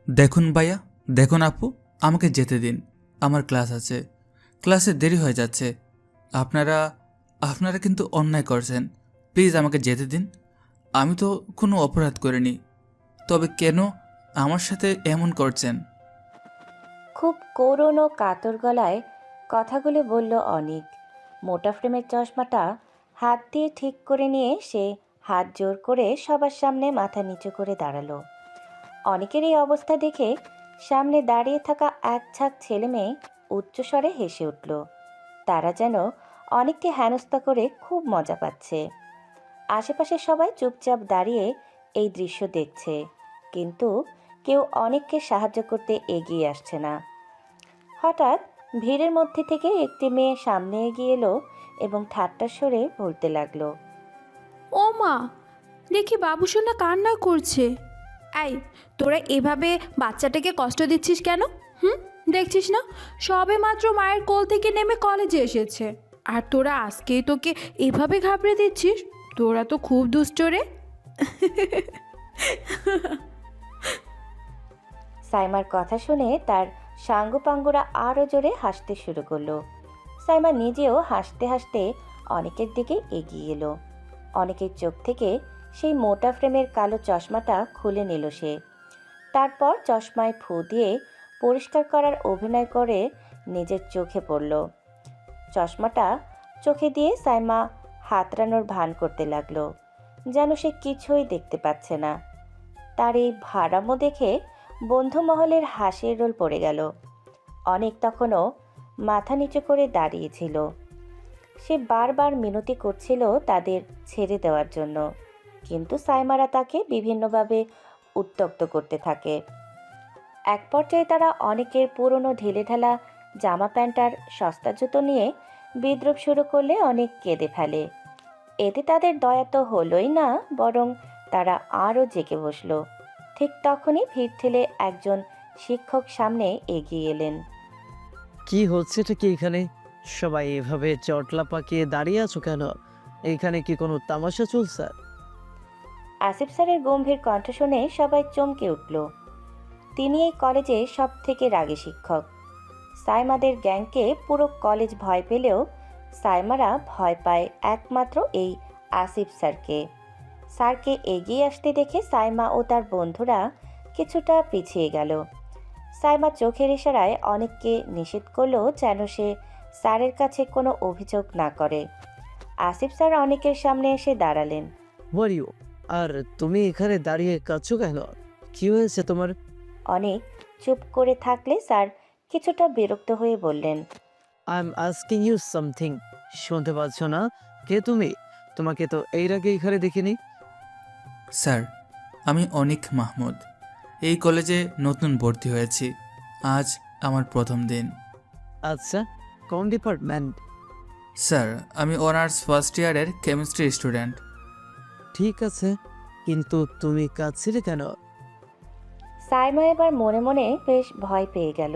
দেখুন ভাইয়া, দেখুন আপু, আমাকে যেতে দিন। আমার ক্লাস আছে, ক্লাসে দেরি হয়ে যাচ্ছে। আপনারা আপনারা কিন্তু অন্যায় করছেন। প্লিজ আমাকে যেতে দিন। আমি তো কোনো অপরাধ করিনি, তবে কেন আমার সাথে এমন করছেন? খুব করুণ ও কাতর গলায় কথাগুলো বলল অনিক। মোটা ফ্রেমের চশমাটা হাত দিয়ে ঠিক করে নিয়ে সে হাত জোর করে সবার সামনে মাথা নিচু করে দাঁড়ালো। অনেকের এই অবস্থা দেখে সামনে দাঁড়িয়ে থাকা এক ঝাঁক ছেলে মেয়ে উচ্চস্বরে হেসে উঠল। তারা যেন অনেককে হেনস্থা করে খুব মজা পাচ্ছে। আশেপাশে সবাই চুপচাপ দাঁড়িয়ে এই দৃশ্য দেখছে, কিন্তু কেউ অনেককে সাহায্য করতে এগিয়ে আসছে না। হঠাৎ ভিড়ের মধ্যে থেকে একটি মেয়ে সামনে এগিয়ে এলো এবং ঠাট্টার স্বরে বলতে লাগলো, ও মা, দেখি বাবুসোনা কান্না করছে। এই, তোরা এভাবে বাচ্চাটাকে কষ্ট দিচ্ছিস কেন? হুম, দেখছিস না সবে মাত্র মায়ের কোল থেকে নেমে কলেজে এসেছে, আর তোরা আজকেই তোকে এভাবে ঘাবড়ে দিচ্ছিস? তোরা তো খুব দুষ্ট রে। সাইমার কথা শুনে তার সাঙ্গপাঙ্গরা আরও জোরে হাসতে শুরু করলো। সাইমা নিজেও হাসতে হাসতে অনেকের দিকে এগিয়ে এলো। অনেকের চোখ থেকে সেই মোটা ফ্রেমের কালো চশমাটা খুলে নিল সে। তারপর চশমায় ফু দিয়ে পরিষ্কার করার অভিনয় করে নিজের চোখে পড়ল। চশমাটা চোখে দিয়ে সাইমা হাতড়ানোর ভান করতে লাগলো, যেন সে কিছুই দেখতে পাচ্ছে না। তার এই ভাড়ামো দেখে বন্ধু মহলের হাসির রোল পড়ে গেল। অনেক তখনও মাথা নিচু করে দাঁড়িয়েছিল। সে বারবার মিনতি করছিল তাদের ছেড়ে দেওয়ার জন্য, কিন্তু সাইমারা তাকে বিভিন্নভাবে উত্ত্যক্ত করতে থাকে। এক পর্যায়ে তারা অনেকের পুরনো ঢিলেঢালা জামা প্যান্ট আর সস্তা জুতো নিয়ে বিদ্রূপ শুরু করলে অনেক কেঁদে ফেলে। এতে তাদের দয়া তো হলোই না, বরং তারা আরও জেগে বসল। ঠিক তখনই ভিড় ঠেলে একজন শিক্ষক সামনে এগিয়ে এলেন। কি হচ্ছে এটা কি এখানে? সবাই এভাবে চটলা পাকিয়ে দাঁড়িয়ে আছো কেন? এইখানে কি কোনো তামাশা চলছে? আসিফ স্যারের গম্ভীর কণ্ঠ শুনে সবাই চমকে উঠল। তিনি এই কলেজে সব থেকে রাগী শিক্ষক। সাইমাদের গ্যাংকে পুরো কলেজ ভয় পেলেও সাইমারা ভয় পায় একমাত্র এই আসিফ স্যারকে। স্যারকে এগিয়ে আসতে দেখে সাইমা ও তার বন্ধুরা কিছুটা পিছিয়ে গেল। সাইমা চোখের ইশারায় অনেককে নিষেধ করলো যেন সে স্যারের কাছে কোনো অভিযোগ না করে। আসিফ স্যার অনেকের সামনে এসে দাঁড়ালেন। ওয়ারিও, আর তুমি এখানে দাঁড়িয়ে কাঁদছো কেন? কি হয়েছে তোমার? অনেক চুপ করে থাকলে স্যার কিছুটা বিরক্ত হয়ে বললেন, I am asking you something. শুনতে পাচ্ছ না? কে তুমি? তোমাকে তো এর আগে এখানে দেখিনি। স্যার, আমি অনিক মাহমুদ। এই কলেজে নতুন ভর্তি হয়েছি। আজ আমার প্রথম দিন। আচ্ছা, কোন ডিপার্টমেন্ট? স্যার, আমি অনার্স ফার্স্ট ইয়ারের কেমিস্ট্রি স্টুডেন্ট। ঠিক আছে, কিন্তু তুমি কাঁদছিলে কেন? সাইমা এবার মনে মনে বেশ ভয় পেয়ে গেল।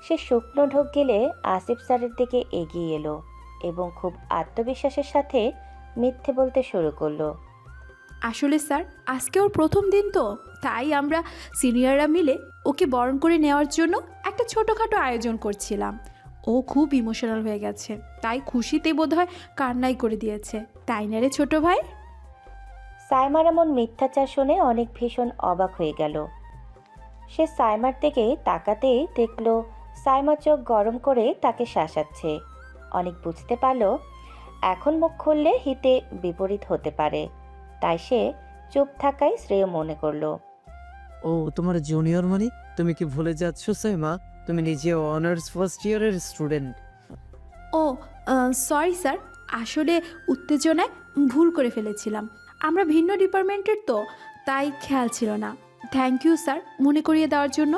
সে শুকনো ঢোক গেলে আসিফ স্যারের দিকে এগিয়ে এলো এবং খুব আত্মবিশ্বাসের সাথে মিথ্যে বলতে শুরু করলো। আসলে স্যার, আজকে ওর প্রথম দিন তো, তাই আমরা সিনিয়ররা মিলে ওকে বরণ করে নেওয়ার জন্য একটা ছোটোখাটো আয়োজন করছিলাম। ও খুব ইমোশনাল হয়ে গেছে, তাই খুশিতে বোধহয় কান্নাই করে দিয়েছে। তাই না রে ছোটো ভাই? সাইমার এমন মিথ্যাচার শুনে অনেক ভীষণ অবাক হয়ে গেল। সে সাইমার দিকে তাকাতেই দেখল সাইমা চোখ গরম করে তাকে শাসাচ্ছে। অনেক বুঝতে পারল এখন মুখ খুললে হিতে বিপরীত হতে পারে, তাই সে চুপ থাকাই শ্রেয় মনে করল। ও তোমার জুনিয়র মানে? তুমি কি ভুলে যাচ্ছ সাইমা? তুমি নিজে অনার্স ফার্স্ট ইয়ারের স্টুডেন্ট। ও, সরি স্যার, আসলে উত্তেজনায় ভুল করে ফেলেছিলাম। আমরা ভিন্ন ডিপার্টমেন্টের তো, তাই খেয়াল ছিল না। থ্যাংক ইউ স্যার মনে করিয়ে দেওয়ার জন্য।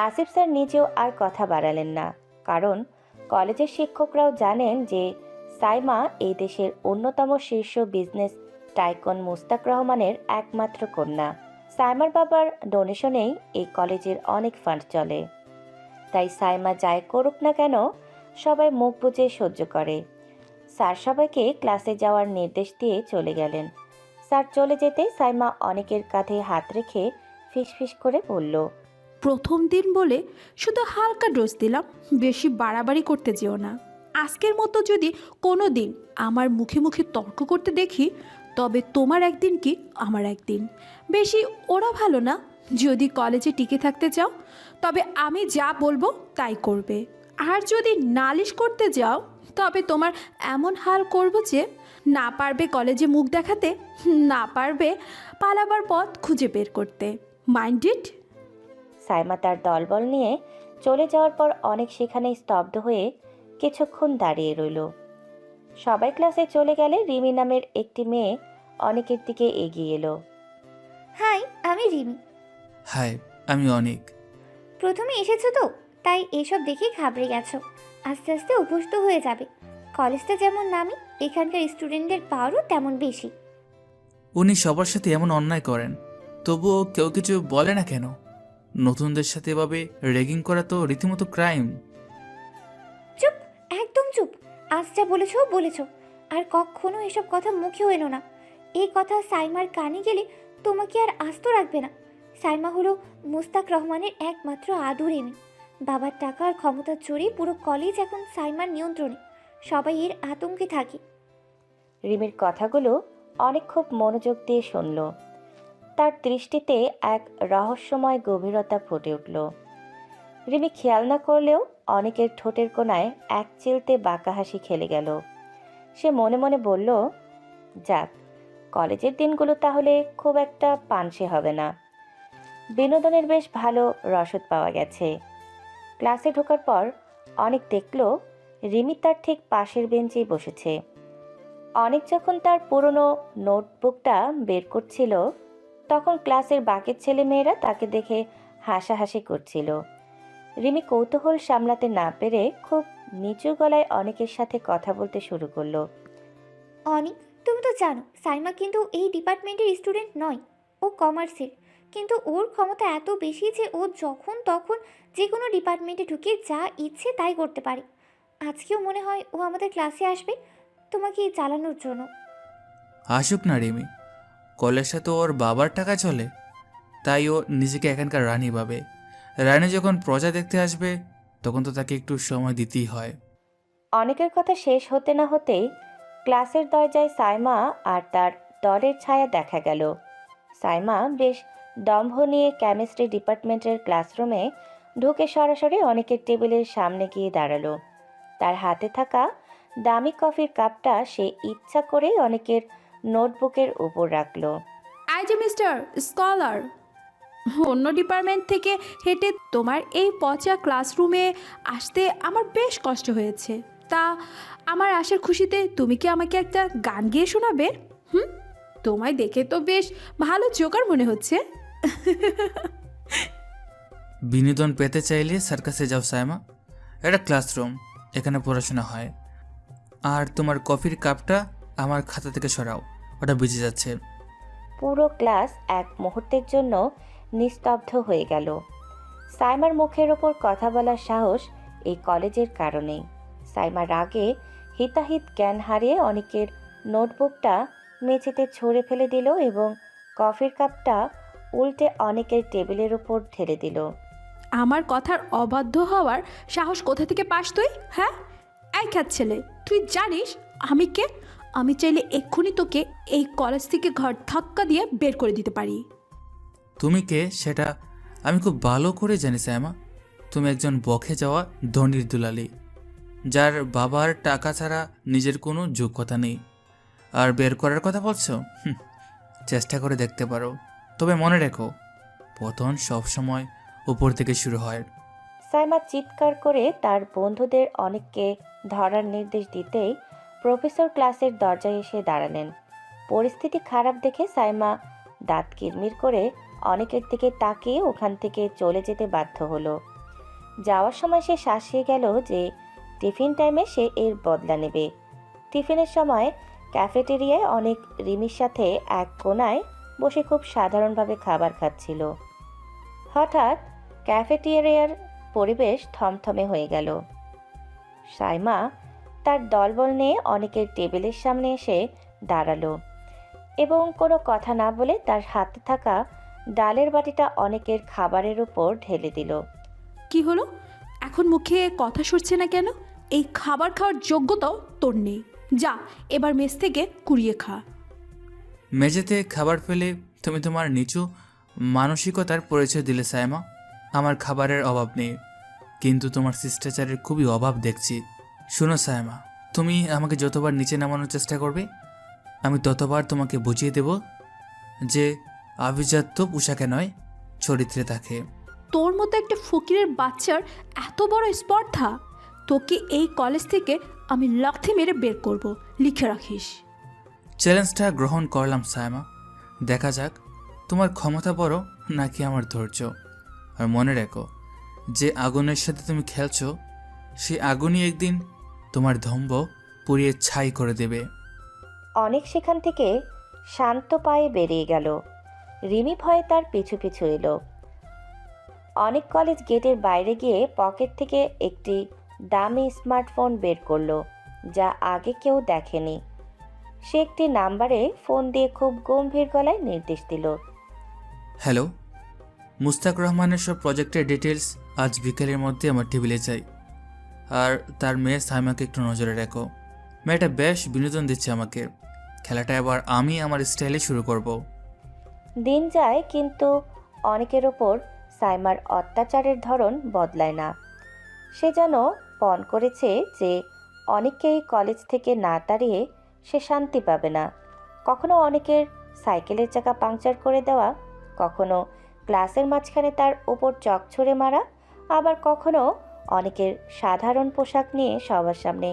আসিফ স্যার নিজেও আর কথা বাড়ালেন না, কারণ কলেজের শিক্ষকরাও জানেন যে সাইমা এই দেশের অন্যতম শীর্ষ বিজনেস টাইকন মুস্তাক রহমানের একমাত্র কন্যা। সাইমার বাবার ডোনেশনেই এই কলেজের অনেক ফান্ড চলে, তাই সাইমা যাই করুক না কেন সবাই মুখ বুজে সহ্য করে। স্যার সবাইকে ক্লাসে যাওয়ার নির্দেশ দিয়ে চলে গেলেন। স্যার চলে যেতে সাইমা অনেকের কাঁধে হাত রেখে ফিসফিস করে বলল, প্রথম দিন বলে শুধু হালকা ডোজ দিলাম, বেশি বাড়াবাড়ি করতে যেও না। আজকের মতো যদি কোনো দিন আমার মুখে মুখে তর্ক করতে দেখি, তবে তোমার একদিন কি আমার একদিন। বেশি ওরা ভালো না। যদি কলেজে টিকে থাকতে চাও তবে আমি যা বলবো তাই করবে, আর যদি নালিশ করতে যাও তবে তোমার এমন হাল করব যে না পারবে কলেজে মুখ দেখাতে, না পারবে পালাবার পথ খুঁজে বের করতে। মাইন্ডেড? সাইমা তার দলবল নিয়ে চলে যাওয়ার পর অনেক সেখানে স্তব্ধ হয়ে কিছুক্ষণ দাঁড়িয়ে রইল। সবাই ক্লাসে চলে গেলে রিমি নামের একটি মেয়ে অনেকের দিকে এগিয়ে এলো। হাই, আমি রিমি। হাই, আমি অনেক। প্রথমে এসেছো তো, তাই এসব দেখে ঘাবড়ে গেছো। আস্তে আস্তে অভ্যস্ত হয়ে যাবে। কলেজটা যেমন নামি, এখানকার স্টুডেন্টদের পাওয়ারও তেমন বেশি। উনি সবার সাথে এমন অন্যায় করেন, তবুও কেউ কিছু বলে না কেন? নতুনদের সাথে এভাবে র্যাগিং করা তো রীতিমতো ক্রাইম। চুপ, একদম চুপ। আজ যা বলেছো বলেছো, আর কখনো এসব কথা মুখেও এনো না। এই কথা সাইমার কানে গেলে তোমাকে আর আস্ত রাখবে না। সাইমা হলো মুস্তাক রহমানের একমাত্র আদুরে মেয়ে। বাবার টাকা আর ক্ষমতার জোরে পুরো কলেজ এখন সাইমার নিয়ন্ত্রণে। সবাই এর আতঙ্কে থাকে। রিমির কথাগুলো অনেক খুব মনোযোগ দিয়ে শুনল। তার দৃষ্টিতে এক রহস্যময় গভীরতা ফুটে উঠল। রিমি খেয়াল না করলেও অনেকের ঠোঁটের কোণায় এক চিলতে বাঁকা হাসি খেলে গেল। সে মনে মনে বলল, যাক, কলেজের দিনগুলো তাহলে খুব একটা পানসে হবে না। বিনোদনের বেশ ভালো রসদ পাওয়া গেছে। ক্লাসে ঢোকার পর অনেক দেখল রিমি তার ঠিক পাশের বেঞ্চেই বসেছে। অনেক যখন তার পুরনো নোটবুকটা বের করছিল, তখন ক্লাসের বাকি ছেলেমেয়েরা তাকে দেখে হাসাহাসি করছিল। রিমি কৌতূহল সামলাতে না পেরে খুব নিচু গলায় অনেকের সাথে কথা বলতে শুরু করলো। অনিক, তুমি তো জানো সাইমা কিন্তু এই ডিপার্টমেন্টের স্টুডেন্ট নয়, ও কমার্সের। কিন্তু ওর ক্ষমতা এত বেশি যে ও যখন তখন যে কোনো ডিপার্টমেন্টে ঢুকে যা ইচ্ছে তাই করতে পারে। আজকেও মনে হয় ও আমাদের ক্লাসে আসবে তোমাকে চালানোর জন্য। আসুক না রিমি, কলেজটা তো ওর বাবার টাকা চলে, তাই ও নিজেকে এখানকার রানী ভাবে। রানী যখন প্রজা দেখতে আসবে তখন তো তাকে একটু সময় দিতেই হয়। অনেকের কথা শেষ হতে না হতেই ক্লাসের দরজায় সাইমা আর তার দলের ছায়া দেখা গেল। সাইমা বেশ দম্ভ নিয়ে কেমিস্ট্রি ডিপার্টমেন্টের ক্লাসরুমে ঢুকে সরাসরি অনেকের টেবিলের সামনে গিয়ে দাঁড়ালো। তার হাতে থাকা দামি কফির কাপটা সে ইচ্ছা করেই অনেকের নোটবুকের উপর রাখলো। আই যে মিস্টার স্কলার, অন্য ডিপার্টমেন্ট থেকে হেঁটে তোমার এই পচা ক্লাসরুমে আসতে আমার বেশ কষ্ট হয়েছে। তা আমার আসার খুশিতে তুমি কি আমাকে একটা গান গেয়ে শোনাবে? তোমায় দেখে তো বেশ ভালো জোকার মনে হচ্ছে। বিনোদন পেতে চাইলে সার্কাসে যাও সাইমা, এটা ক্লাসরুম, এখানে পড়াশোনা হয়। আর তোমার কফির কাপটা আমার খাতা থেকে সরাও, ওটা ভিজে যাচ্ছে। পুরো ক্লাস এক মুহূর্তের জন্য নিস্তব্ধ হয়ে গেল। সাইমার মুখের ওপর কথা বলার সাহস এই কলেজের কারণেই। সাইমা রাগে হিতাহিত জ্ঞান হারিয়ে অনেকের নোটবুকটা মেঝেতে ছড়ে ফেলে দিল এবং কফির কাপটা উল্টে অনেকের টেবিলের উপর ঢেলে দিল। আমার কথার অবাধ্য হওয়ার সাহস কোথা থেকে পাস তুই? হ্যাঁ, এই খ্যাত ছেলে, তুই জানিস আমি কে? আমি চাইলে এক্ষুনি তোকে এই কলেজ থেকে ঘর ধাক্কা দিয়ে বের করে দিতে পারি। তুমি কে সেটা আমি খুব ভালো করে জানি সাইমা। তুমি একজন বকে যাওয়া ধনির দুলালি, যার বাবার টাকা ছাড়া নিজের কোনো যোগ্যতা নেই। আর বের করার কথা বলছো? চেষ্টা করে দেখতে পারো, তবে মনে রেখো পতন সবসময় উপর থেকে শুরু হয়। সাইমা চিৎকার করে তার বন্ধুদের অনেককে ধরার নির্দেশ দিতেই প্রফেসর ক্লাসের দরজায় এসে দাঁড়ালেন। পরিস্থিতি খারাপ দেখে সাইমা দাঁত কিরমির করে অনেকের দিকে তাকিয়ে ওখান থেকে চলে যেতে বাধ্য হলো। যাওয়ার সময় সে শাসিয়ে গেল যে টিফিন টাইমে সে এর বদলা নেবে। টিফিনের সময় ক্যাফেটেরিয়ায় অনেক রিমির সাথে এক কোণায় বসে খুব সাধারণভাবে খাবার খাচ্ছিল। হঠাৎ ক্যাফেটেরিয়ার পরিবেশ থমথমে হয়ে গেল। সাইমা তার দলবল নিয়ে অনেকের টেবিলের সামনে এসে দাঁড়ালো এবং কোনো কথা না বলে তার হাতে থাকা ডালের বাটিটা অনেকের খাবারের উপর ঢেলে দিল। কি হলো? এখন মুখে কথা সরছে না কেন? এই খাবার খাওয়ার যোগ্যতাও তোর নেই। যা, এবার মেস থেকে কুড়িয়ে খা। মেঝেতে খাবার ফেলে তুমি তোমার নিচু মানসিকতার পরিচয় দিলে সাইমা। আমার খাবারের অভাব নেই, কিন্তু তোমার শিষ্টাচারের খুবই অভাব দেখছি। শোনো সাইমা, তুমি আমাকে যতবার নিচে নামানোর চেষ্টা করবে আমি ততবার তোমাকে বুঝিয়ে দেব যে আভিজাত্য পোশাকে নয়, চরিত্রে থাকে। তোর মতো একটা ফকিরের বাচ্চার এত বড় স্পর্ধা! তোকে এই কলেজ থেকে আমি লাথি মেরে বের করব, লিখে রাখিস। চ্যালেঞ্জটা গ্রহণ করলাম সাইমা। দেখা যাক তোমার ক্ষমতা বড় নাকি আমার ধৈর্য। আর মনে রেখো, যে আগুনের সাথে তুমি খেলছো সেই আগুনই একদিন তোমার ধম্ব পুড়িয়ে ছাই করে দেবে। অনেক সেখান থেকে শান্ত পায়ে বেরিয়ে গেল। রিমি ভয়ে তার পিছু পিছু এলো। অনেক কলেজ গেটের বাইরে গিয়ে পকেট থেকে একটি দামি স্মার্টফোন বের করলো, যা আগে কেউ দেখেনি। সে একটি নাম্বারে ফোন দিয়ে খুব গম্ভীর গলায় নির্দেশ দিল। হ্যালো, মুস্তাক রহমানের সব প্রজেক্টের ডিটেলস আজ বিকেলের মধ্যে আমার টেবিলে চাই। আর তার মেয়ে সাইমাকে একটু নজরে রেখো। মেয়েটা বেশ বিনোদন দিচ্ছে আমাকে। খেলাটা এবার আমি আমার স্টাইলে শুরু করব। দিন যায় কিন্তু অনেকের ওপর সাইমার অত্যাচারের ধরন বদলায় না। সে যেন পণ করেছে যে অনেককেই কলেজ থেকে না তাড়িয়ে সে শান্তি পাবে না। কখনো অনেকের সাইকেলের চাকা পাংচার করে দেওয়া, কখনো ক্লাসের মাঝখানে তার ওপর চক ছুঁড়ে মারা, আবার কখনো অনেকের সাধারণ পোশাক নিয়ে সবার সামনে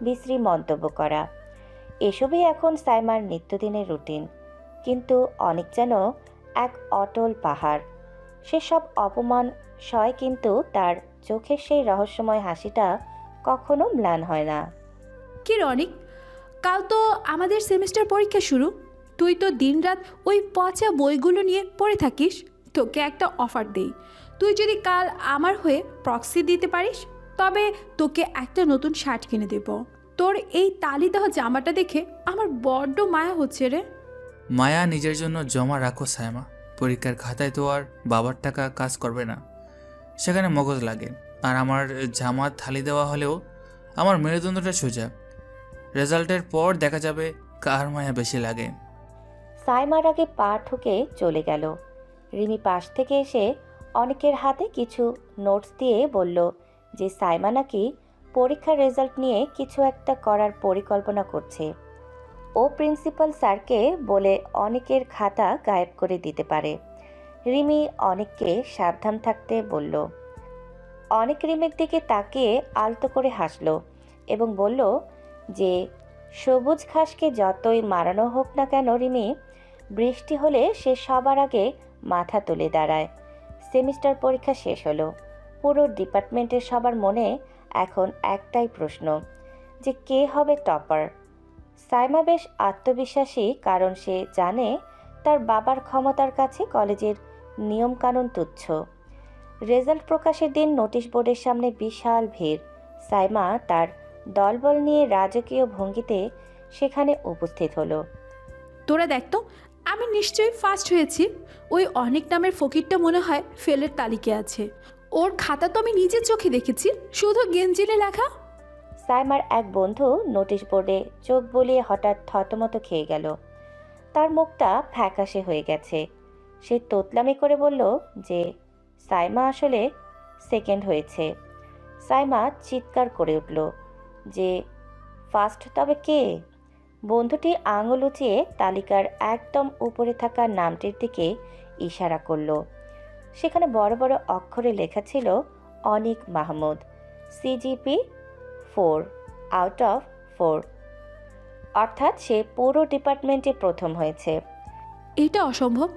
বিশ্রী মন্তব্য করা। এসবই এখন সাইমার নিত্যদিনের রুটিন। কিন্তু অনেক যেন এক অটল পাহাড়। সেসব অপমান সয়, কিন্তু তার চোখের সেই রহস্যময় হাসিটা কখনো ম্লান হয় না। কি রনিক, কাল তো আমাদের সেমিস্টার পরীক্ষা শুরু। তুই তো দিনরাত ওই পচা বইগুলো নিয়ে পড়ে থাকিস। তোকে একটা অফার দেই, তুই যদি কাল আমার হয়ে প্রক্সি দিতে পারিস তবে তোকে একটা নতুন শার্ট কিনে দেব। তোর এই তালি দেওয়া জামাটা দেখে আমার বড্ড মায়া হচ্ছে রে। মায়া নিজের জন্য জমা রাখো সাইমা। পরীক্ষার খাতায় তো আর বাবার টাকা কাজ করবে না, সেখানে মগজ লাগে। আর আমার জামা থালি দেওয়া হলেও আমার মেরুদণ্ডটা সোজা। রেজাল্টের পর দেখা যাবে কার মায়া বেশি লাগে। সাইমার আগে পা ঠুকে চলে গেল। রিমি পাশ থেকে এসে অনেকের হাতে কিছু নোটস দিয়ে বলল যে সাইমা নাকি পরীক্ষার রেজাল্ট নিয়ে কিছু একটা করার পরিকল্পনা করছে। ও প্রিন্সিপাল স্যারকে বলে অনেকের খাতা গায়েব করে দিতে পারে। রিমি অনেককে সাবধান থাকতে বলল। অনেক রিমির দিকে তাকিয়ে আলতো করে হাসল এবং বলল যে সবুজ ঘাসকে যতই মারানো হোক না কেন রিমি, বৃষ্টি হলে সে সবার আগে মাথা তুলে দাঁড়ায়। সেমিস্টার পরীক্ষা শেষ হলো। পুরো ডিপার্টমেন্টের সবার মনে এখন একটাই প্রশ্ন, যে কে হবে টপার। সাইমা বেশ আত্মবিশ্বাসী, কারণ সে জানে তার বাবার ক্ষমতার কাছে কলেজের নিয়মকানুন তুচ্ছ। রেজাল্ট প্রকাশের দিন নোটিশ বোর্ডের সামনে বিশাল ভিড়। সাইমা তার দলবল নিয়ে রাজকীয় ভঙ্গিতে সেখানে উপস্থিত হলো। তোরা দেখ তো, আমি নিশ্চয়ই ফার্স্ট হয়েছি। ওই অনেক নামের ফকিরটা মনে হয় ফেলের তালিকায় আছে। ওর খাতা তো আমি নিজের চোখে দেখেছি, শুধু গেঞ্জিলে লেখা। সাইমার এক বন্ধু নোটিশ বোর্ডে চোখ বলিয়ে হঠাৎ থতমত খেয়ে গেল। তার মুখটা ফ্যাকাশে হয়ে গেছে। সে তোতলামি করে বলল যে সাইমা আসলে সেকেন্ড হয়েছে। সাইমা চিৎকার করে উঠল যে ফার্স্ট তবে কে? বন্ধুটি আঙুল উঁচিয়ে তালিকার একদম উপরে থাকা নামটির দিকে ইশারা করল। সেখানে বড় বড় অক্ষরে লেখা ছিল অনিক মাহমুদ, সিজিপি 4/4, অর্থাৎ সে পুরো ডিপার্টমেন্টে প্রথম হয়েছে। এটা অসম্ভব,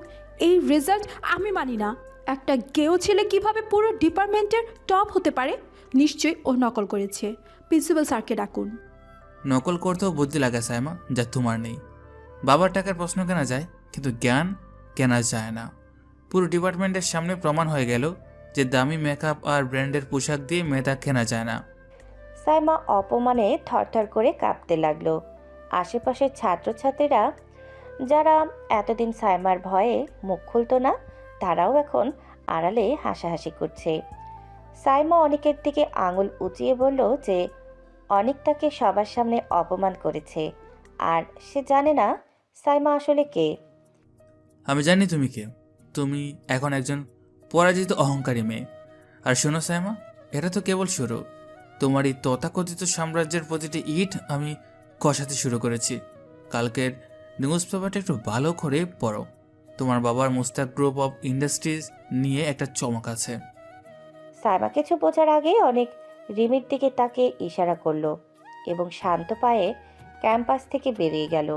এই রেজাল্ট আমি মানি না। একটা গেও ছেলে কিভাবে পুরো ডিপার্টমেন্টের টপ হতে পারে? নিশ্চয়ই ও নকল করেছে। প্রিন্সিপাল স্যারকে ডাকুন। নকল করতেও বুদ্ধি লাগে সাইমা, যা তোমার নেই। বাবার টাকার প্রশ্ন কেনা যায়, কিন্তু জ্ঞান কেনা যায় না। পুরো ডিপার্টমেন্টের সামনে প্রমাণ হয়ে গেল যে দামি মেকআপ আর ব্র্যান্ডের পোশাক দিয়ে মেয়েটা কেনা যায় না। সাইমা অপমানে থরথর করে কাঁপতে লাগলো। আশেপাশের ছাত্রছাত্রীরা যারা এতদিন সাইমার ভয়ে মুখ খুলতো না, তারাও এখন আড়ালে হাসাহাসি করছে। সাইমা অনেকের দিকে আঙুল উঁচিয়ে বলল যে অনেক তাকে সবার সামনে অপমান করেছে, আর সে জানে না সাইমা আসলে কে। আমি জানি তুমি কে। তুমি এখন একজন পরাজিত অহংকারী মেয়ে। আর শোনো সাইমা, এটা তো কেবল শুরু। তোমার এই তথাকথিত সাম্রাজ্যের প্রতিটি ইট আমি কষাতে শুরু করেছি। কালকের নিউজ পেপারটা একটু ভালো করে পড়ো। তোমার বাবার মুস্তাক গ্রুপ অফ ইন্ডাস্ট্রিজ নিয়ে একটা চমক আছে। সাইমা কিছু বোঝার আগে অনেক রিমির দিকে তাকে ইশারা করলো এবং শান্ত পায়ে ক্যাম্পাস থেকে বেরিয়ে গেল।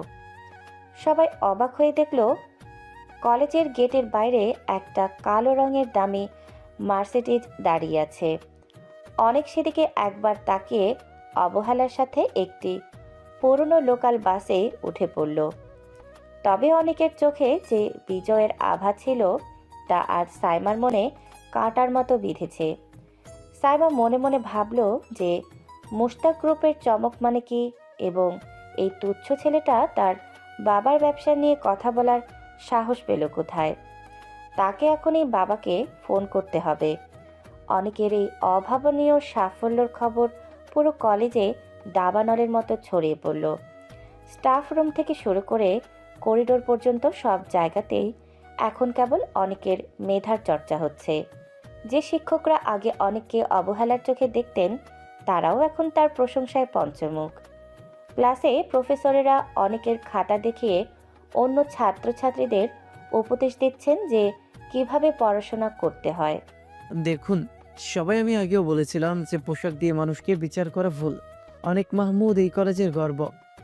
সবাই অবাক হয়ে দেখলো কলেজের গেটের বাইরে একটা কালো রঙের দামি মার্সিডিজ দাঁড়িয়ে আছে। অনেক সেদিকে একবার তাকিয়ে অবহেলার সাথে একটি পুরনো লোকাল বাসে উঠে পড়ল। তবে অনেকের চোখে যে বিজয়ের আভা ছিল তা আজ সাইমার মনে কাঁটার মতো বিঁধেছে। সাইমা মনে মনে ভাবল যে মুশতাক গ্রুপের চমক মানে কি, এবং এই তুচ্ছ ছেলেটা তার বাবার ব্যবসা নিয়ে কথা বলার সাহস পেল কোথায়। তাকে এখনই বাবাকে ফোন করতে হবে। অনেকের এই অভাবনীয় সাফল্যর খবর পুরো কলেজে দাবানলের মতো ছড়িয়ে পড়ল। স্টাফ রুম থেকে শুরু করে করিডোর পর্যন্ত সব জায়গাতেই এখন কেবল অনেকের মেধার চর্চা হচ্ছে। যে শিক্ষকরা আগে অনেককে অবহেলার চোখে দেখতেন, তারাও এখন তার প্রশংসায় পঞ্চমুখ। ক্লাসে প্রফেসরেরা অনেকের খাতা দেখিয়ে অন্য ছাত্রছাত্রীদের উপদেশ দিচ্ছেন যে কিভাবে পড়াশোনা করতে হয়। দেখুন সবাই, আমি আগেও বলেছিলাম যে পোশাক দিয়ে মানুষকে বিচার করা ভুল। অনেক মাহমুদ এই কলেজের গর্ব।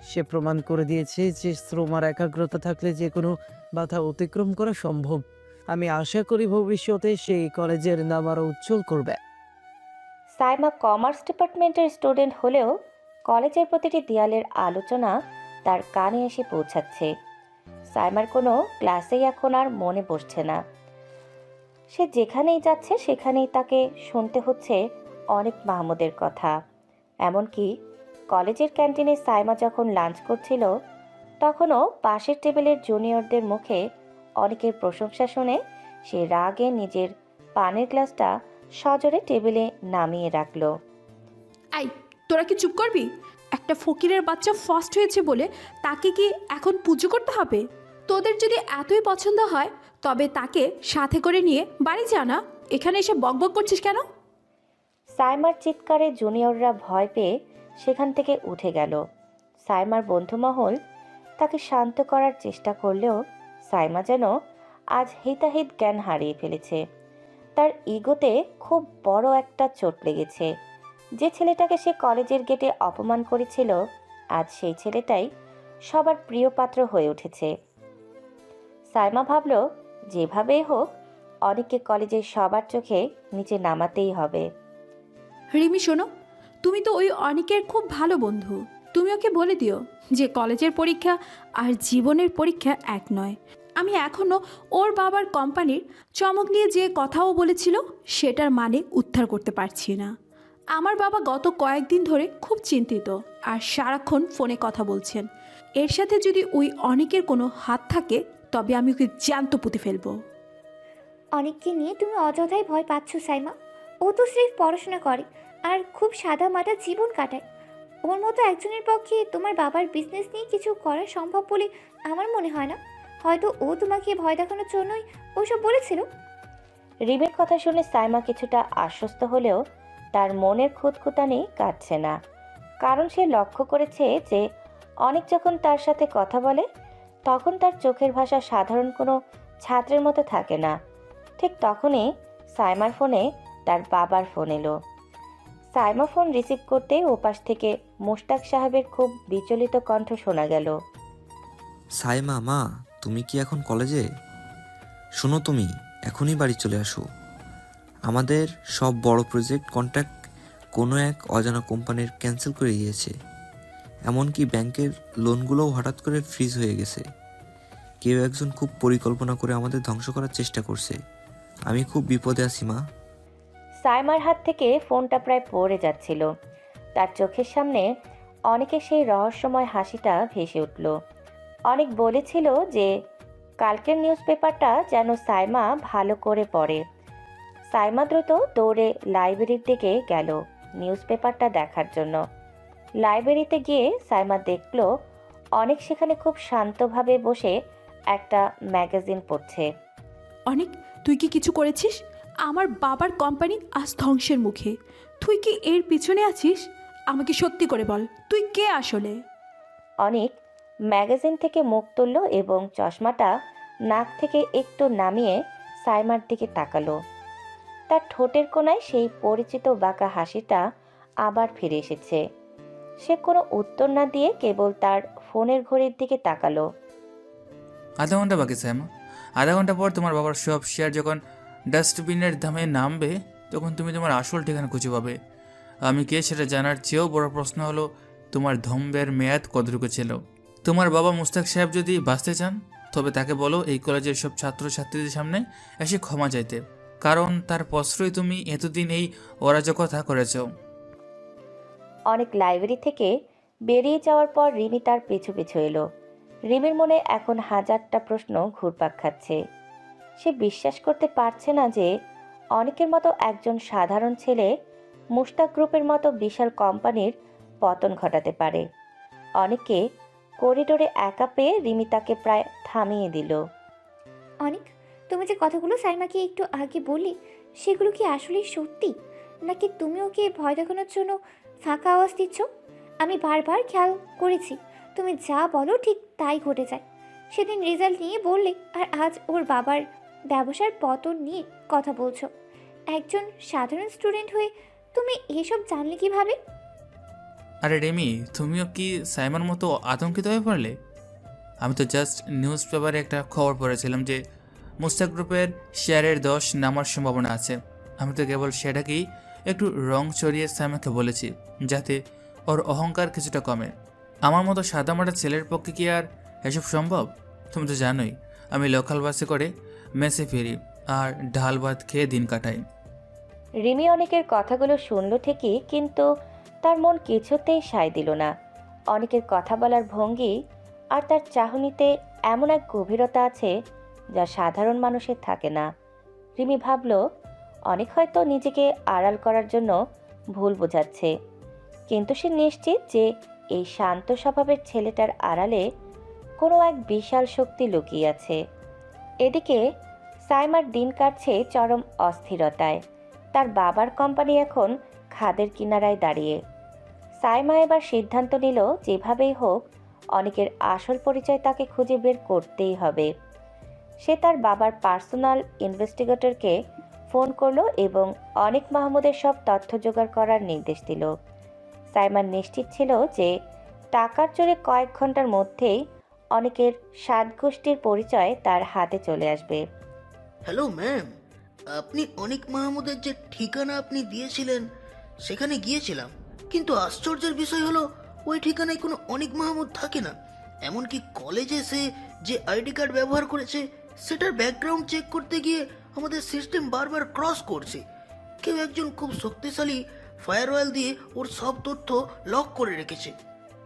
সে প্রমাণ করে দিয়েছে যে শ্রম আর একাগ্রতা থাকলে যে কোনো বাধা অতিক্রম করা সম্ভব। আমি আশা করি ভবিষ্যতে সে এই কলেজের নাম আরও উজ্জ্বল করবে। সাইমা কমার্স ডিপার্টমেন্টের স্টুডেন্ট হলেও কলেজের প্রতিটি দেয়ালের আলোচনা তার কানে এসে পৌঁছাচ্ছে। সাইমার কোনো ক্লাসেই এখন আর মনে বসছে না। সে যেখানেই যাচ্ছে সেখানেই তাকে শুনতে হচ্ছে অনেক মাহমুদের কথা। এমনকি কলেজের ক্যান্টিনে সাইমা যখন লাঞ্চ করছিল, তখনও পাশের টেবিলের জুনিয়রদের মুখে অনেকের প্রশংসা শুনে সে রাগে নিজের পানের গ্লাসটা সজোরে টেবিলে নামিয়ে রাখল। আই, তোরা কি চুপ করবি? একটা ফকিরের বাচ্চা ফার্স্ট হয়েছে বলে তাকে কি এখন পুজো করতে হবে? তোদের যদি এতই পছন্দ হয় তবে তাকে সাথে করে নিয়ে বাড়ি যা না। এখানে এসে বকবক করছিস কেন? সাইমার চিৎকারে জুনিয়ররা ভয় পেয়ে সেখান থেকে উঠে গেল। সাইমার বন্ধুমহল তাকে শান্ত করার চেষ্টা করলেও সাইমা যেন আজ হিতাহিত জ্ঞান হারিয়ে ফেলেছে। তার ইগোতে খুব বড় একটা চোট লেগেছে। যে ছেলেটাকে সে কলেজের গেটে অপমান করেছিল, আজ সেই ছেলেটাই সবার প্রিয় পাত্র হয়ে উঠেছে। সাইমা ভাবল যেভাবেই হোক অনেককে কলেজের সবার চোখে নিচে নামাতেই হবে। রিমি শোনো, তুমি তো ওই অনেকের খুব ভালো বন্ধু। তুমি ওকে বলে দিও যে কলেজের পরীক্ষা আর জীবনের পরীক্ষা এক নয়। আমি এখনও ওর বাবার কোম্পানির চমক নিয়ে যে কথাও বলেছিল সেটার মানে উদ্ধার করতে পারছি না। আমার বাবা গত কয়েকদিন ধরে খুব চিন্তিত আর সারাক্ষণ ফোনে কথা বলছেন। এর সাথে যদি ওই অনেকের কোনো হাত থাকে তবে আমি ওকে জ্যান্ত পুঁতে ফেলবো। অনেককে নিয়ে তুমি অযথাই ভয় পাচ্ছ সাইমা। ও তো স্রেফ পড়াশোনা করে আর খুব সাদা মাটা জীবন কাটায়। ওর মতো একজনের পক্ষে তোমার বাবার বিজনেস নিয়ে কিছু করা সম্ভব বলে আমার মনে হয় না। হয়তো ও তোমাকে ভয় দেখানোর জন্যই ওসব বলেছিল। রিমের কথা শুনে সাইমা কিছুটা আশ্বস্ত হলেও তার মনের খুঁতখুঁতানি কাটছে না। কারণ সে লক্ষ্য করেছে যে অনেক যখন তার সাথে কথা বলে তখন তার চোখের ভাষা সাধারণ কোনো ছাত্রের মতো থাকে না। ঠিক তখনই সাইমার ফোনে তার বাবার ফোন এলো। সাইমা ফোন রিসিভ করতে ওপাশ থেকে মুশতাক সাহেবের খুব বিচলিত কণ্ঠ শোনা গেল। সাইমা, মা তুমি কি এখন কলেজে? শোনো, তুমি এখনই বাড়ি চলে আসো। আমাদের সব বড় প্রজেক্ট কন্ট্রাক্ট কোনো এক অজানা কোম্পানির ক্যান্সেল করে দিয়েছে। এমনকি ব্যাংকের লোনগুলোও হঠাৎ করে ফ্রিজ হয়ে গেছে। কেউ একজন খুব পরিকল্পনা করে আমাদের ধ্বংস করার চেষ্টা করছে। আমি খুব বিপদে আছি মা। সাইমার হাত থেকে ফোনটা প্রায় পড়ে যাচ্ছিল। তার চোখের সামনে অনেকের সেই রহস্যময় হাসিটা ভেসে উঠল। অনেক বলেছিল যে কালকের নিউজ পেপারটা যেন সাইমা ভালো করে পড়ে। সাইমা দ্রুত দৌড়ে লাইব্রেরির দিকে গেল নিউজ পেপারটা দেখার জন্য। লাইব্রেরিতে গিয়ে সাইমা দেখল অনেক সেখানে খুব শান্তভাবে বসে একটা ম্যাগাজিন পড়ছে। অনেক, তুই কি কিছু করেছিস? আমার বাবার কোম্পানি আজ ধ্বংসের মুখে, তুই কি এর পিছনে আছিস? আমাকে সত্যি করে বল, তুই কে আসলে? অনেক ম্যাগাজিন থেকে মুখ তুলল এবং চশমাটা নাক থেকে একটু নামিয়ে সাইমার দিকে তাকালো। তার ঠোঁটের কোণায় সেই পরিচিত বাঁকা হাসিটা আবার ফিরে এসেছে। সে কোনো উত্তর না দিয়ে কেবল তার ফোনের ঘড়ির দিকে তাকালো। আধা ঘন্টা বাকি সাইমা। আধা ঘন্টা পর তোমার বাবার সব শেয়ার যখন ডাস্টবিনের দামে নামবে, তখন তুমি তোমার আসল ঠিকানা খুঁজে পাবে। আমি কে সেটা জানার চেয়েও বড় প্রশ্ন হলো তোমার ধম্বের মেয়াদ কতটুকু ছিল। তোমার বাবা মুস্তাক সাহেব যদি বাঁচতে চান, তবে তাকে বলো এই কলেজের সব ছাত্রছাত্রীদের সামনে এসে ক্ষমা চাইতে, কারণ তার প্রশ্রয় তুমি এতদিন এই অরাজকতা করেছ। অনেক লাইব্রেরি থেকে বেরিয়ে যাওয়ার পর রিমি তার পিছু পিছু এলো। রিমির মনে এখন হাজারটা প্রশ্ন ঘুরপাক খাচ্ছে। সে বিশ্বাস করতে পারছে না যে অনেকের মতো একজন সাধারণ ছেলে মুস্তাক গ্রুপের মতো বিশাল কোম্পানির পতন ঘটাতে পারে। অনেকে করিডোরে একা পেয়ে রিমি তাকে প্রায় থামিয়ে দিল। অনেক, তুমি যে কথাগুলো সাইমাকে একটু আগে বললে সেগুলো কি আসলেই সত্যি, নাকি তুমি ওকে ভয় দেখানোর জন্য ফাঁকা আওয়াজ দিচ্ছ? আমি বারবার খেয়াল করেছি তুমি যা বলো ঠিক তাই ঘটে যায়। সেদিন রেজাল্ট নিয়ে বললে, আর আজ ওর বাবার ব্যবসার পতন নিয়ে কথা বলছো। একজন সাধারণ স্টুডেন্ট হয়ে তুমি এসব জানলে কিভাবে? আরে রেমি, তুমিও কি সাইমার মতো আতঙ্কিত হয়ে পড়লে? আমি তো জাস্ট নিউজ পেপারে একটা খবর পড়েছিলাম যে মুস্তাক গ্রুপের শেয়ারের 10 নামার সম্ভাবনা আছে। আমি তো কেবল সেটাকেই একটু রং চড়িয়ে সাইমাকে বলেছি, যাতে ওর অহংকার কিছুটা কমে। আমার মতো সাদামাটা ছেলের পক্ষে কি আর এসব সম্ভব? তুমি তো জানোই আমি লোকাল বাসে করে মেসে ফিরি আর ডাল ভাত খেয়ে দিন কাটাই। রিমি অনেকের কথাগুলো শুনল ঠিকই, কিন্তু তার মন কিছুতেই সায় দিল না। অনেকের কথা বলার ভঙ্গি আর তার চাহনিতে এমন এক গভীরতা আছে যা সাধারণ মানুষের থাকে না। রিমি ভাবল অনেক হয়তো নিজেকে আড়াল করার জন্য ভুল বোঝাচ্ছে, কিন্তু সে নিশ্চিত যে এই শান্ত স্বভাবের ছেলেটার আড়ালে কোনো এক বিশাল শক্তি লুকিয়ে আছে। এদিকে সাইমার দিন কাটছে চরম অস্থিরতায়। তার বাবার কোম্পানি এখন খাদের কিনারায় দাঁড়িয়ে। সাইমা এবার সিদ্ধান্ত নিল যেভাবেই হোক অনেকের আসল পরিচয় তাকে খুঁজে বের করতেই হবে। সে তার বাবার পার্সোনাল ইনভেস্টিগেটরকে ফোন করলো এবং অনেক মাহমুদের সব তথ্য জোগাড় করার নির্দেশ দিল। সাইমা নিশ্চিত ছিল যে টাকার জোরে কয়েক ঘন্টার মধ্যেই অনেকের 7 গোষ্ঠীর পরিচয় তার হাতে চলে আসবে। হ্যালো ম্যাম, আপনি অনিক মাহমুদের যে ঠিকানা আপনি দিয়েছিলেন সেখানে গিয়েছিলাম, কিন্তু আশ্চর্যের বিষয় হলো ওই ঠিকানায় কোনো অনিক মাহমুদ থাকে না। এমনকি কলেজে সে যে আইডি কার্ড ব্যবহার করেছে সেটার ব্যাকগ্রাউন্ড চেক করতে গিয়ে আমাদের সিস্টেম বারবার ক্রস করছে। কেউ একজন খুব শক্তিশালী ফায়ারওয়াল দিয়ে ওর সব তথ্য লক করে রেখেছে।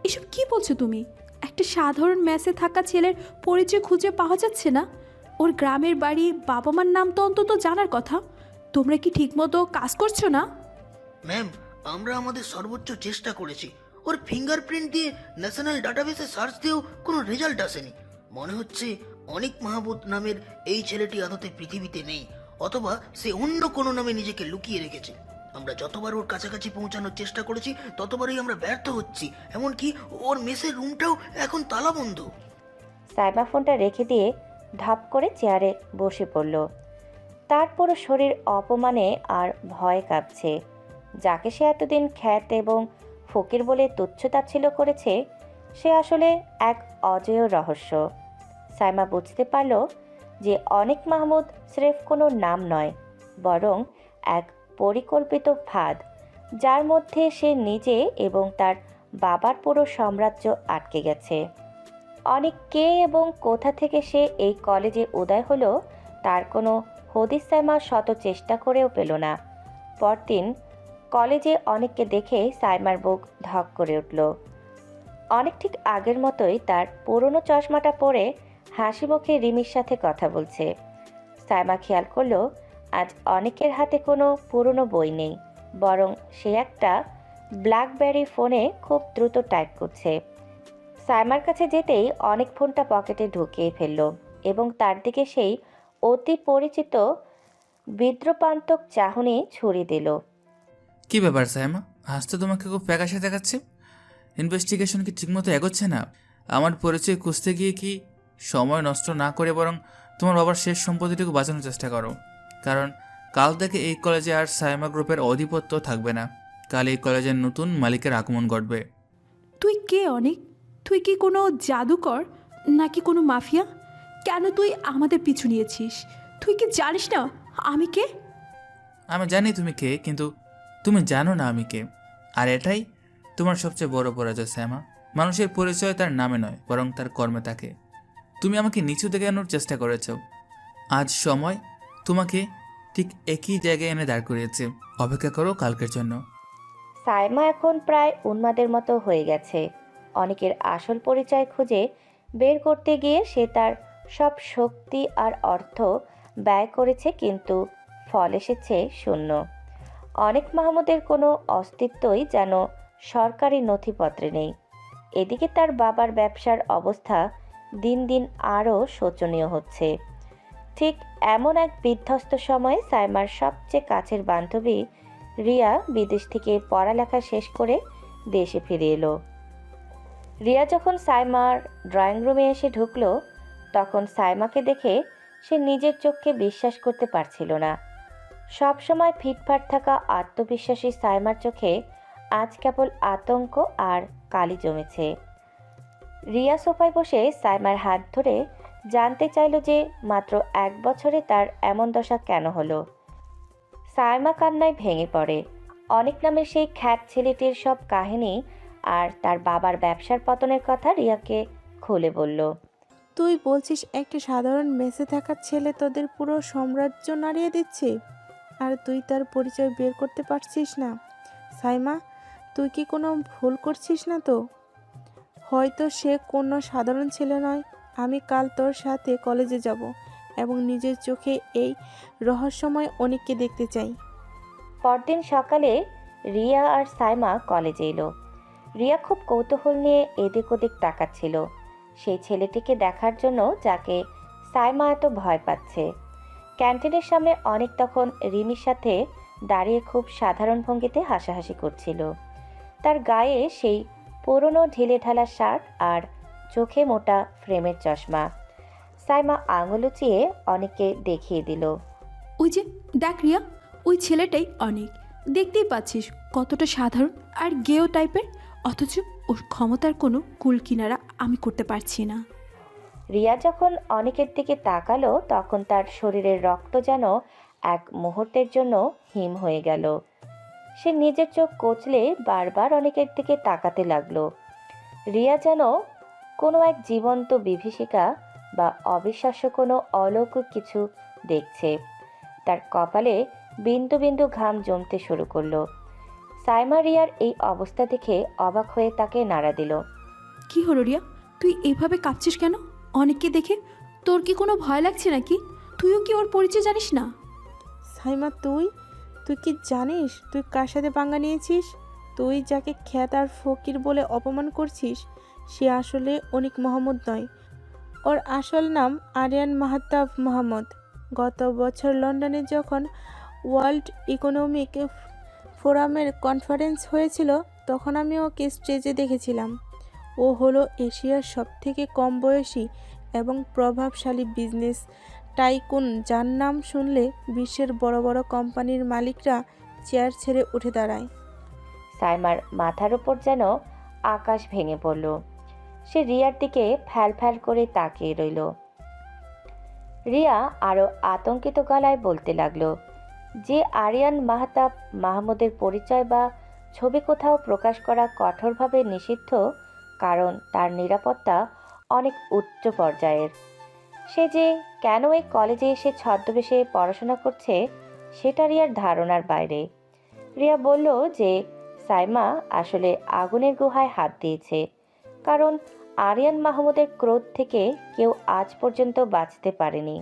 এসব কি বলছো তুমি? একটা সাধারণ মেসে থাকা ছেলের পরিচয় খুঁজে পাওয়া যাচ্ছে না? ওর গ্রামের বাড়ি, বাবা মার নাম তো অন্তত জানার কথা। তোমরা কি ঠিকমতো কাজ করছো না? ম্যাম, আমরা আমাদের সর্বোচ্চ চেষ্টা করেছি। ওর ফিঙ্গারপ্রিন্ট দিয়ে ন্যাশনাল ডাটাবেসে সার্চ দিয়েও কোনো রেজাল্ট আসেনি। মনে হচ্ছে অনিক মাহমুদ নামের এই ছেলেটি আদতে পৃথিবীতে নেই, অথবা সে অন্য কোনো নামে নিজেকে লুকিয়ে রেখেছে। আমরা যতবার ওর কাছাকাছি পৌঁছানোর চেষ্টা করেছি ততবারই আমরা ব্যর্থ হচ্ছি। এমনকি ওর মেসের রুমটাও এখন তালাবন্ধ। সাইমা ফোনটা রেখে দিয়ে ধাপ করে চেয়ারে বসে পড়ল। তার পুরো শরীর অপমানে আর ভয়ে কাঁপছে। যাকে সে এতদিন খ্যাত এবং ফকির বলে তুচ্ছ-তাচ্ছিল্য করেছে, সে আসলে এক অজেয় রহস্য। সাইমা বুঝতে পারল যে অনিক মাহমুদ স্রেফ কোনো নাম নয়, বরং এক পরিকল্পিত ফাঁদ, যার মধ্যে সে নিজে এবং তার বাবার পুরো সাম্রাজ্য আটকে গেছে। অনেক কে এবং কোথা থেকে সে এই কলেজে উদয় হলো তার কোনো হদিস সাইমা শত চেষ্টা করেও পেল না। পরদিন কলেজে অনেককে দেখে সাইমার বুক ধক করে উঠল। অনেক ঠিক আগের মতোই তার পুরনো চশমাটা পরে হাসি মুখে রিমির সাথে কথা বলছে। সাইমা খেয়াল করলো আজ অনেকের হাতে কোনো পুরনো বই নেই, বরং সে একটা ব্ল্যাকবেরি ফোনে খুব দ্রুত টাইপ করছে। সাইমার কাছে যেতেই অনেক ফোনটা পকেটে ঢুকিয়ে ফেলল এবং তার দিকে সেই অতি পরিচিত বিদ্রুপান্তক চাহনি ছুড়ে দিল। কি ব্যাপার সাইমা, আজ তো তোমাকে খুব প্যাকাশে দেখাচ্ছে। ইনভেস্টিগেশন কি ঠিকমতো এগোচ্ছে না? আমার পরিচয় খুঁজতে গিয়ে কি সময় নষ্ট না করে বরং তোমার বাবার শেষ সম্পত্তিটুকু বাঁচানোর চেষ্টা করো। কারণ কাল থেকে এই কলেজে আর সাইমা গ্রুপের আধিপত্য থাকবে না। কাল এই কলেজের নতুন মালিকের আগমন ঘটবে। তুই কে অনেক? তুই কি কোনো জাদুকর নাকি কোনো মাফিয়া? কেন তুই আমাদের পিছু নিয়েছিস? তুই কি জানিস না আমি কে? আমি জানি তুমি কে, কিন্তু তুমি জানো না আমি কে। আর এটাই তোমার সবচেয়ে বড় পরাজয় সাইমা। মানুষের পরিচয় তার নামে নয়, বরং তার কর্মে থাকে। তুমি আমাকে নিচু দেখানোর চেষ্টা করেছ। আজ সময় তোমাকে ঠিক একই জায়গায় এনে দাঁড় করিয়েছে। অপেক্ষা করো কালকের জন্য। সাইমা এখন প্রায় উন্মাদের মতো হয়ে গেছে। অনেকের আসল পরিচয় খুঁজে বের করতে গিয়ে সে তার সব শক্তি আর অর্থ ব্যয় করেছে, কিন্তু ফল এসেছে শূন্য। অনেক মাহমুদের কোনো অস্তিত্বই যেন সরকারি নথিপত্রে নেই। এদিকে তার বাবার ব্যবসার অবস্থা দিন দিন আরও শোচনীয় হচ্ছে। ঠিক এমন এক বিধ্বস্ত সময়ে সাইমার সবচেয়ে কাছের বান্ধবী রিয়া বিদেশ থেকে পড়ালেখা শেষ করে দেশে ফিরে এলো। রিয়া যখন সাইমার ড্রয়িং রুমে এসে ঢুকলো, তখন সাইমাকে দেখে সে নিজের চোখকে বিশ্বাস করতে পারছিল না। সবসময় ফিটফাট থাকা আত্মবিশ্বাসী সাইমার চোখে আজ কেবল আতঙ্ক আর কালি জমেছে। রিয়া সোফায় বসে সাইমার হাত ধরে জানতে চাইল যে মাত্র 1 বছরে তার এমন দশা কেন হলো। সাইমা কান্নায় ভেঙে পড়ে। অনেক নামের সেই খ্যাত ছেলেটির সব কাহিনী আর তার বাবার ব্যবসার পতনের কথা রিয়াকে খুলে বলল। তুই বলছিস একটা সাধারণ মেসে থাকা ছেলে তোদের পুরো সাম্রাজ্য নাড়িয়ে দিচ্ছে, আর তুই তার পরিচয় বের করতে পারছিস না? সাইমা, তুই কি কোনো ভুল করছিস না তো? হয়তো সে কোনো সাধারণ ছেলে নয়। আমি কাল তোর সাথে কলেজে যাব এবং নিজের চোখে এই রহস্যময় অনেককে দেখতে চাই। পরদিন সকালে রিয়া আর সাইমা কলেজে এলো। রিয়া খুব কৌতূহল নিয়ে এদিক ওদিক তাকাচ্ছিল সেই ছেলেটিকে দেখার জন্য যাকে সাইমা এত ভয় পাচ্ছে। ক্যান্টিনের সামনে অনেক তখন রিমির সাথে দাঁড়িয়ে খুব সাধারণ ভঙ্গিতে হাসাহাসি করছিল। তার গায়ে সেই পুরনো ঢিলেঢালা শার্ট আর চোখে মোটা ফ্রেমের চশমা। সাইমা আঙুল উঁচিয়ে অনেককে দেখিয়ে দিল। ওই যে দেখ রিয়া, ওই ছেলেটাই অনেক। দেখতেই পাচ্ছিস কতটা সাধারণ আর গেও টাইপের, অথচ ওর ক্ষমতার কোনো কুল কিনারা আমি করতে পারছি না। রিয়া যখন অনেকের দিকে তাকালো, তখন তার শরীরের রক্ত যেন এক মুহূর্তের জন্য হিম হয়ে গেল। সে নিজের চোখ কচলে বারবার অনেকের দিকে তাকাতে লাগলো। রিয়া যেন কোনো এক জীবন্ত বিভীষিকা বা অবিশ্বাস্য কোনো অলৌকিক কিছু দেখছে। তার কপালে বিন্দু বিন্দু ঘাম জমতে শুরু করলো। সাইমা রিয়ার এই অবস্থা দেখে অবাক হয়ে তাকে নাড়া দিল। কি হলো রিয়া, তুই এভাবে কাঁপছিস কেন? অনেককে দেখে তোর কি কোনো ভয় লাগছে নাকি? তুইও কি ওর পরিচয় জানিস না? সাইমা, তুই কি জানিস তুই কার সাথে পাঙ্গা নিয়েছিস? তুই যাকে খ্যাত আর ফকির বলে অপমান করছিস, সে আসলে অনিক মাহমুদ নয়। ওর আসল নাম আরিয়ান মাহতাব মাহমুদ। গত বছর লন্ডনে যখন ওয়ার্ল্ড ইকোনমিক ফোরামের কনফারেন্স হয়েছিল, তখন আমি ওকে স্টেজে দেখেছিলাম। ও হলো এশিয়ার সবথেকে কম বয়সী এবং প্রভাবশালী বিজনেস টাইকুন, যার নাম শুনলে বিশ্বের বড় বড় কোম্পানির মালিকরা চেয়ার ছেড়ে উঠে দাঁড়ায়। সাইমার মাথার উপর যেন আকাশ ভেঙে পড়ল। সে রিয়ার দিকে ফ্যাল ফ্যাল করে তাকিয়ে রইল। রিয়া আরো আতঙ্কিত গলায় বলতে লাগলো, যে আরিয়ান মাহতাব মাহমুদের পরিচয় বা ছবি কোথাও প্রকাশ করা কঠোরভাবে নিষিদ্ধ, কারণ তার নিরাপত্তা অনেক উচ্চ পর্যায়ের। সে যে কেন এই কলেজে এসে ছদ্মবেশে পড়াশোনা করছে সেটা রিয়ার ধারণার বাইরে। রিয়া বলল যে সাইমা আসলে আগুনের গুহায় হাত দিয়েছে, কারণ আরিয়ান মাহমুদের ক্রোধ থেকে কেউ আজ পর্যন্ত বাঁচতে পারেনি।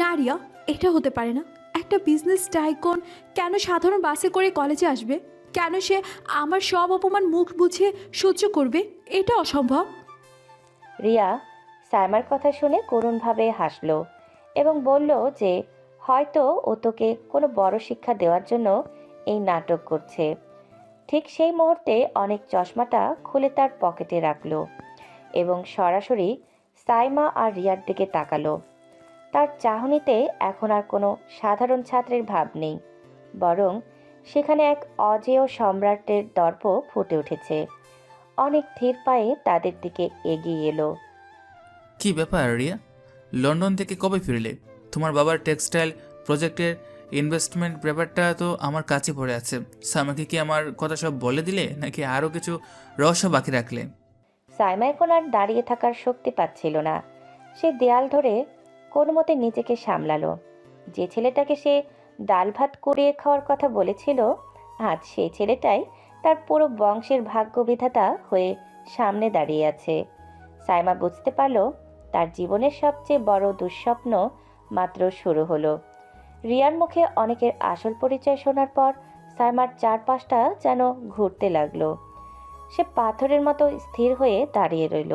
না রিয়া, এটা হতে পারে না। একটা বিজনেস টাইকন কেন সাধারণ বাসে করে কলেজে আসবে? কেন সে আমার সব অপমান মুখ বুঝে সহ্য করবে? এটা অসম্ভব। রিয়া সাইমার কথা শুনে করুণভাবে হাসল এবং বলল যে হয়তো ও তোকে কোনো বড় শিক্ষা দেওয়ার জন্য এই নাটক করছে। ঠিক সেই মুহূর্তে অনেক চশমাটা খুলে তার পকেটে রাখলো এবং সরাসরি সাইমা আর রিয়ার দিকে তাকালো। তার চাহনিতে এখন আর কোনো সাধারণ ছাত্রের ভাব নেই, বরং সেখানে এক অজেয় সম্রাটের দর্প ফুটে উঠেছে। অনেক ধীর পায়ে তাদের দিকে এগিয়ে এলো। কি ব্যাপার রিয়া, লন্ডন থেকে কবে ফিরলে? তোমার বাবার টেক্সটাইল প্রজেক্টের ইনভেস্টমেন্ট ব্যাপারটা তো আমার কাছে পড়ে আছে। সামাকে কি আমার কথা সব বলে দিলে, নাকি আরও কিছু রহস্য বাকি রাখলে? সাইমা এখন আর দাঁড়িয়ে থাকার শক্তি পাচ্ছিল না। সে দেয়াল ধরে কোনো মতে নিজেকে সামলালো। যে ছেলেটাকে সে ডাল ভাত কুড়িয়ে খাওয়ার কথা বলেছিল, আজ সেই ছেলেটাই তার পুরো বংশের ভাগ্য বিধাতা হয়ে সামনে দাঁড়িয়ে আছে। সাইমা বুঝতে পারল তার জীবনের সবচেয়ে বড় দুঃস্বপ্ন মাত্র শুরু হলো। রিয়ার মুখে অনেকের আসল পরিচয় শোনার পর সাইমার চারপাশটা যেন ঘুরতে লাগলো। সে পাথরের মতো স্থির হয়ে দাঁড়িয়ে রইল।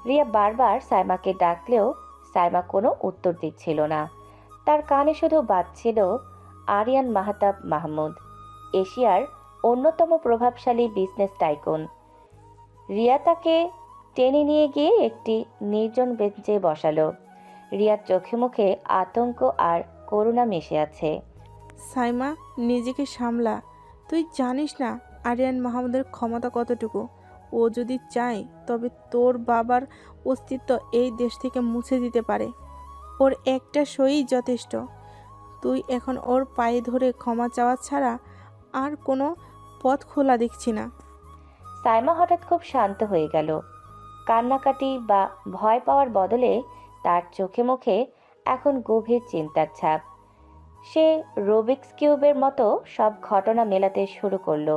রিয়া বারবার সাইমাকে ডাকলেও সাইমা কোনো উত্তর দিচ্ছিল না। তার কানে শুধু বাজছিল আরিয়ান মাহতাব মাহমুদ, এশিয়ার অন্যতম প্রভাবশালী বিজনেস টাইকুন। রিয়া তাকে টেনে নিয়ে গিয়ে একটি নির্জন বেঞ্চে বসালো। রিয়ার চোখে মুখে আতঙ্ক আর করুণা মিশে আছে। সাইমা, নিজেকে সামলা। তুই জানিস না আরিয়ান মাহমুদের ক্ষমতা কতটুকু। ও যদি চায় তবে তোর বাবার অস্তিত্ব এই দেশ থেকে মুছে দিতে পারে। ওর একটা সই যথেষ্ট। তুই এখন ওর পায়ে ধরে ক্ষমা চাওয়া ছাড়া আর কোনো পথ খোলা দেখছি না। সাইমা হঠাৎ খুব শান্ত হয়ে গেল। কান্নাকাটি বা ভয় পাওয়ার বদলে তার চোখে মুখে এখন গভীর চিন্তার ছাপ। সে রুবিক্স কিউবের মতো সব ঘটনা মেলাতে শুরু করলো।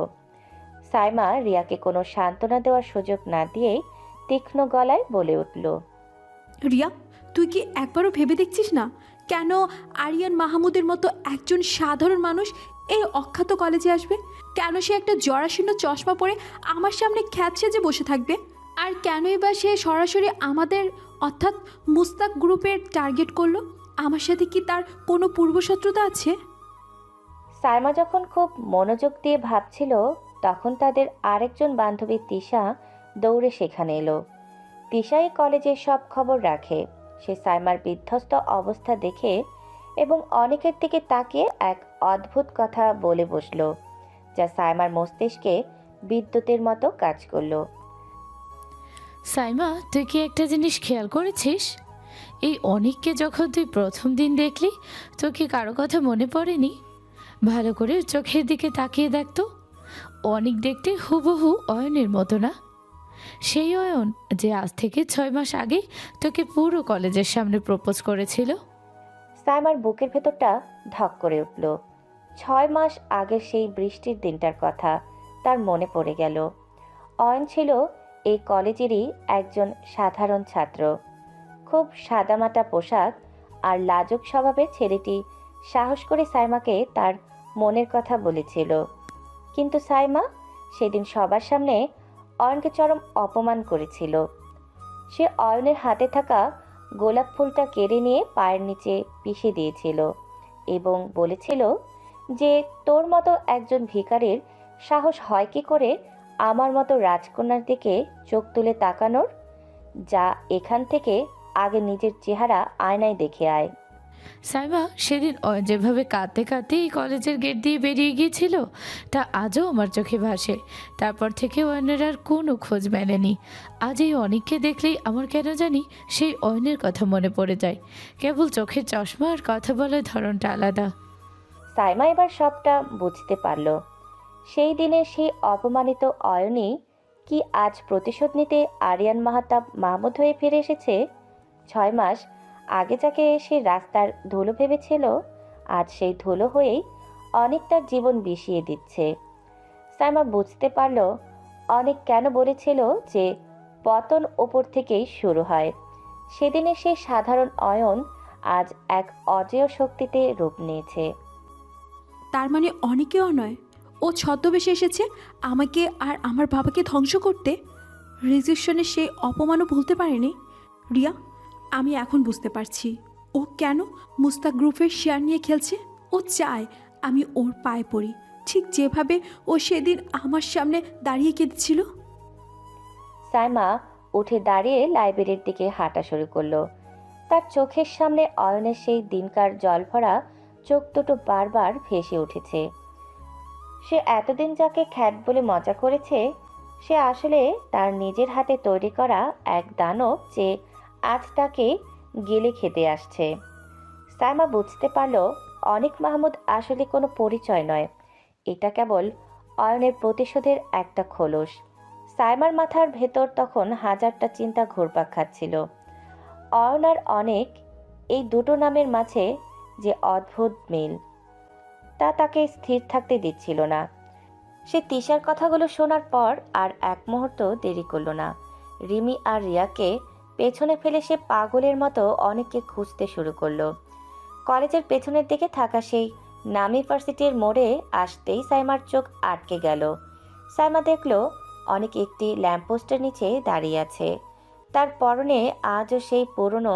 সাইমা রিয়াকে কোনো সান্ত্বনা দেওয়ার সুযোগ না দিয়েই তীক্ষ্ণ গলায় বলে উঠল, রিয়া, তুই কি একবারও ভেবে দেখছিস না কেন আরিয়ান মাহমুদের মতো একজন সাধারণ মানুষ এই অখ্যাত কলেজে আসবে? কেন সে একটা জরাশীর্ণ চশমা পরে আমার সামনে খ্যাত সেজে বসে থাকবে? আর কেনই বা সে সরাসরি আমাদের অর্থাৎ মুস্তাক গ্রুপের টার্গেট করলো? আমার সাথে কি তার কোনো পূর্বশত্রুতা আছে? সাইমা যখন খুব মনোযোগ দিয়ে ভাবছিল, তখন তাদের আরেকজন বান্ধবী তিশা দৌড়ে সেখানে এলো। তিশা এই কলেজের সব খবর রাখে। সে সাইমার বিধ্বস্ত অবস্থা দেখে এবং অনেকের দিকে তাকিয়ে এক অদ্ভুত কথা বলে বসলো, যা সাইমার মস্তিষ্কে বিদ্যুতের মতো কাজ করলো। সাইমা, তুই কি একটা জিনিস খেয়াল করেছিস? এই অনিককে যখন তুই প্রথম দিন দেখলি, তো কি কারো কথা মনে পড়েনি? ভালো করে চোখের দিকে তাকিয়ে দেখতো। অনিক দেখতে হুবহু অয়নের মতো না? সেই অয়ন যে আজ থেকে 6 মাস আগে তোকে পুরো কলেজের সামনে প্রপোজ করেছিল। সাইমার বুকের ভেতরটা ধক করে উঠল। 6 মাস আগের সেই বৃষ্টির দিনটার কথা তার মনে পড়ে গেল। অয়ন ছিল এই কলেজেরই একজন সাধারণ ছাত্র। খুব সাদামাটা পোশাক আর লাজুক স্বভাবের ছেলেটি সাহস করে সাইমাকে তার মনের কথা বলেছিল। কিন্তু সাইমা সেদিন সবার সামনে অয়নকে চরম অপমান করেছিল। সে অয়নের হাতে থাকা গোলাপ ফুলটা কেড়ে নিয়ে পায়ের নিচে পিষে দিয়েছিল এবং বলেছিল যে তোর মতো একজন ভিখারির সাহস হয় কি করে আমার মতো রাজকন্যার দিকে চোখ তুলে তাকানোর? যা এখান থেকে আগে নিজের চেহারা আয়নায় দেখে আয়। সাইমা, সেদিন অয়ন যেভাবে কাঁদতে কাঁদতে এই কলেজের গেট দিয়ে বেরিয়ে গিয়েছিল, তা আজও আমার চোখে ভাসে। তারপর থেকে অয়নের আর কোনো খোঁজ মেলেনি। আজ এই অনিককে দেখলেই আমার কেন জানি সেই অয়নের কথা মনে পড়ে যায়। কেবল চোখের চশমা আর কথা বলার ধরনটা আলাদা। সাইমা এবার সবটা বুঝতে পারল। সেই দিনের সেই অপমানিত অয়নই কি আজ প্রতিশোধ নিতে আরিয়ান মাহতাব মাহমুদ হয়ে ফিরে এসেছে? 6 মাস আগে যাকে সে রাস্তার ধুলো ভেবেছিল, আজ সেই ধুলো হয়েই অনেক তার জীবন বিষিয়ে দিচ্ছে। সাইমা বুঝতে পারল অনেক কেন বলেছিল যে পতন ওপর থেকেই শুরু হয়। সেদিনের সেই সাধারণ অয়ন আজ এক অজেয় শক্তিতে রূপ নিয়েছে। তার মানে অনেকেও নয়, ও ছদ্মবেশে এসেছে আমাকে আর আমার বাবাকে ধ্বংস করতে। রেজিস্ট্রেশনের সেই অপমানও ভুলতে পারেনি। রিয়া, আমি এখন বুঝতে পারছি ও কেন মুস্তাক গ্রুপের শেয়ার নিয়ে খেলছে। ও চায় আমি ওর পায়ে পড়ি, ঠিক যেভাবে ও সেদিন আমার সামনে দাঁড়িয়ে কেঁদেছিল। সাইমা উঠে দাঁড়িয়ে লাইব্রেরির দিকে হাঁটা শুরু করলো। তার চোখের সামনে অয়নের সেই দিনকার জলভরা চোখ দুটো বারবার ভেসে উঠেছে। সে এতদিন যাকে খ্যাত বলে মজা করেছে, সে আসলে তার নিজের হাতে তৈরি করা এক দানব যে আজ তাকে গিলে খেতে আসছে। সাইমা বুঝতে পারল অনিক মাহমুদ আসলে কোনো পরিচয় নয়, এটা কেবল অয়নের প্রতিশোধের একটা খোলস। সাইমার মাথার ভেতর তখন হাজারটা চিন্তা ঘুরপাক খাচ্ছিল। অয়ন আর অনেক, এই দুটো নামের মাঝে যে অদ্ভুত মিল, তা তাকে স্থির থাকতে দিচ্ছিল না। সে তিশার কথাগুলো শোনার পর আর এক মুহূর্ত দেরি করলো না। রিমি আর রিয়াকে পেছনে ফেলে সে পাগলের মতো অনেককে খুঁজতে শুরু করলো। কলেজের পেছনের দিকে থাকা সেই নামি ভার্সিটির মোড়ে আসতেই সাইমার চোখ আটকে গেল। সাইমা দেখল অনেক একটি ল্যাম্পপোস্টের নিচে দাঁড়িয়ে আছে। তার পরনে আজও সেই পুরনো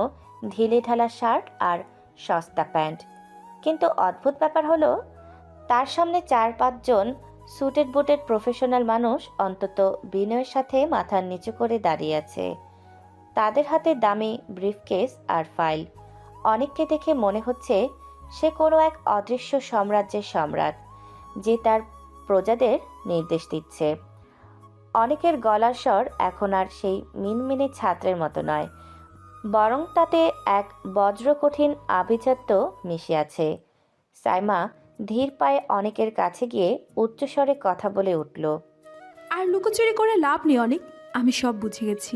ঢিলে ঢালা শার্ট আর সস্তা প্যান্ট। কিন্তু অদ্ভুত ব্যাপার হলো, তার সামনে 4-5 জন স্যুটেড বুটেড প্রফেশনাল মানুষ অন্তত বিনয়ের সাথে মাথার নিচু করে দাঁড়িয়ে আছে। তাদের হাতে দামি ব্রিফকেস আর ফাইল। অনেককে দেখে মনে হচ্ছে সে কোনো এক অদৃশ্য সাম্রাজ্যের সম্রাট, যে তার প্রজাদের নির্দেশ দিচ্ছে। অনেকের গলার স্বর এখন আর সেই মিনমিনে ছাত্রের মতো নয়, বরং তাতে এক বজ্রকঠিন আভিজাত্য মিশে আছে। সাইমা ধীর পায়ে অনেকের কাছে গিয়ে উচ্চস্বরে কথা বলে উঠল। আর লুকোচুরি করে লাভ নেই অনেক, আমি সব বুঝে গেছি।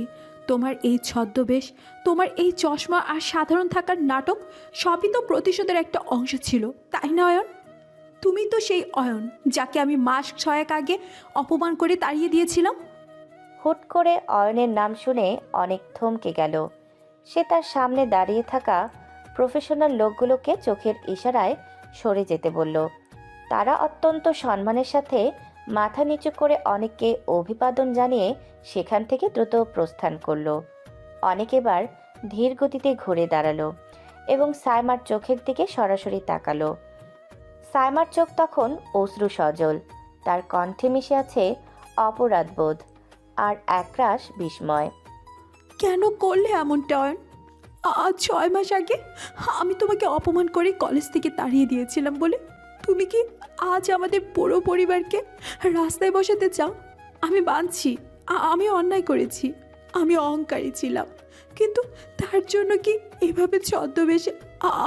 তোমার এই ছদ্মবেশ, তোমার এই চশমা আর সাধারণ থাকার নাটক সবই তো প্রতিশোধের একটা অংশ ছিল, তাই না অয়ন? তুমি তো সেই অয়ন যাকে আমি মাস 6 আগে অপমান করে তাড়িয়ে দিয়েছিলাম। হুট করে অয়নের নাম শুনে অনেক থমকে গেল। সে তার সামনে দাঁড়িয়ে থাকা প্রফেশনাল লোকগুলোকে চোখের ইশারায় সরে যেতে বলল। তারা অত্যন্ত সম্মানের সাথে মাথা নিচু করে অনেককে অভিবাদন জানিয়ে সেখান থেকে দ্রুত প্রস্থান করল। অনেক এবার ধীর গতিতে ঘুরে দাঁড়ালো এবং সাইমার চোখের দিকে সরাসরি তাকালো। সাইমার চোখ তখন অশ্রু সজল, তার কণ্ঠে মিশে আছে অপরাধবোধ আর একরাশ বিস্ময়। কেন করলে এমনটা অয়ন? আজ 6 মাস আগে আমি তোমাকে অপমান করে কলেজ থেকে তাড়িয়ে দিয়েছিলাম বলে তুমি কি আজ আমাদের পুরো পরিবারকে রাস্তায় বসাতে চাও? আমি মানছি আমি অন্যায় করেছি, আমি অহংকারী ছিলাম, কিন্তু তার জন্য কি এভাবে ছদ্মবেশে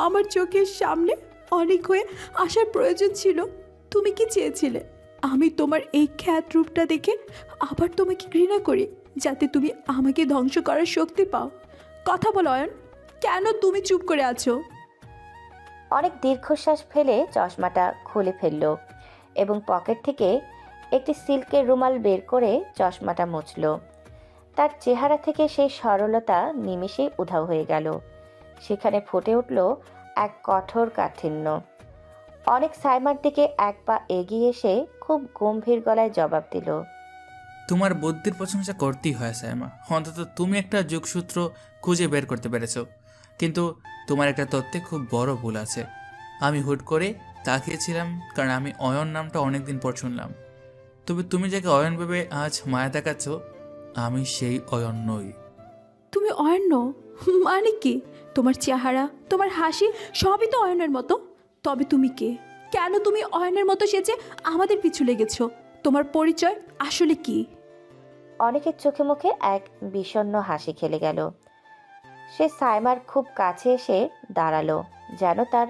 আমার চোখের সামনে অনেক হয়ে আসার প্রয়োজন ছিল? তুমি কি চেয়েছিলে আমি তোমার এই খ্যাত রূপটা দেখে আবার তোমাকে ঘৃণা করি, যাতে তুমি আমাকে ধ্বংস করার শক্তি পাও? কথা বলো অয়ন, কেন তুমি চুপ করে আছো? অনেক দীর্ঘশ্বাস ফেলে চশমাটা খুলে ফেলল এবং পকেট থেকে একটি সিল্কের রুমাল বের করে চশমাটা মুছল। তার চেহারা থেকে সেই সরলতা নিমেষেই উধাও হয়ে গেল। সেখানে ফুটে উঠল এক কঠোর কাঠিন্য। অনেক সাইমার দিকে এক পা এগিয়ে এসে খুব গম্ভীর গলায় জবাব দিল। তোমার বুদ্ধির প্রশংসা করতেই হয় সাইমা, অন্তত তুমি একটা যোগসূত্র খুঁজে বের করতে পেরেছো। কিন্তু তোমার একটা তথ্যে খুব বড় ভুল আছে। আমি হুট করে তাকিয়েছিলাম কারণ আমি অয়ন নামটা অনেকদিন পর শুনলাম। তবে তুমি যাকে অয়ন ভেবে আজ মায়া দেখাচ্ছ, আমি সেই অয়ন নই। তুমি অয়ন নও মানে কি? তোমার চেহারা, তোমার হাসি সবই তো অয়নের মতো। তবে তুমি কে? কেন তুমি অয়নের মতো সেজে আমাদের পিছু লেগেছো? তোমার পরিচয় আসলে কি? অনেকের চোখে মুখে এক বিষণ্ণ হাসি খেলে গেল। সে সাইমার খুব কাছে এসে দাঁড়ালো, যেন তার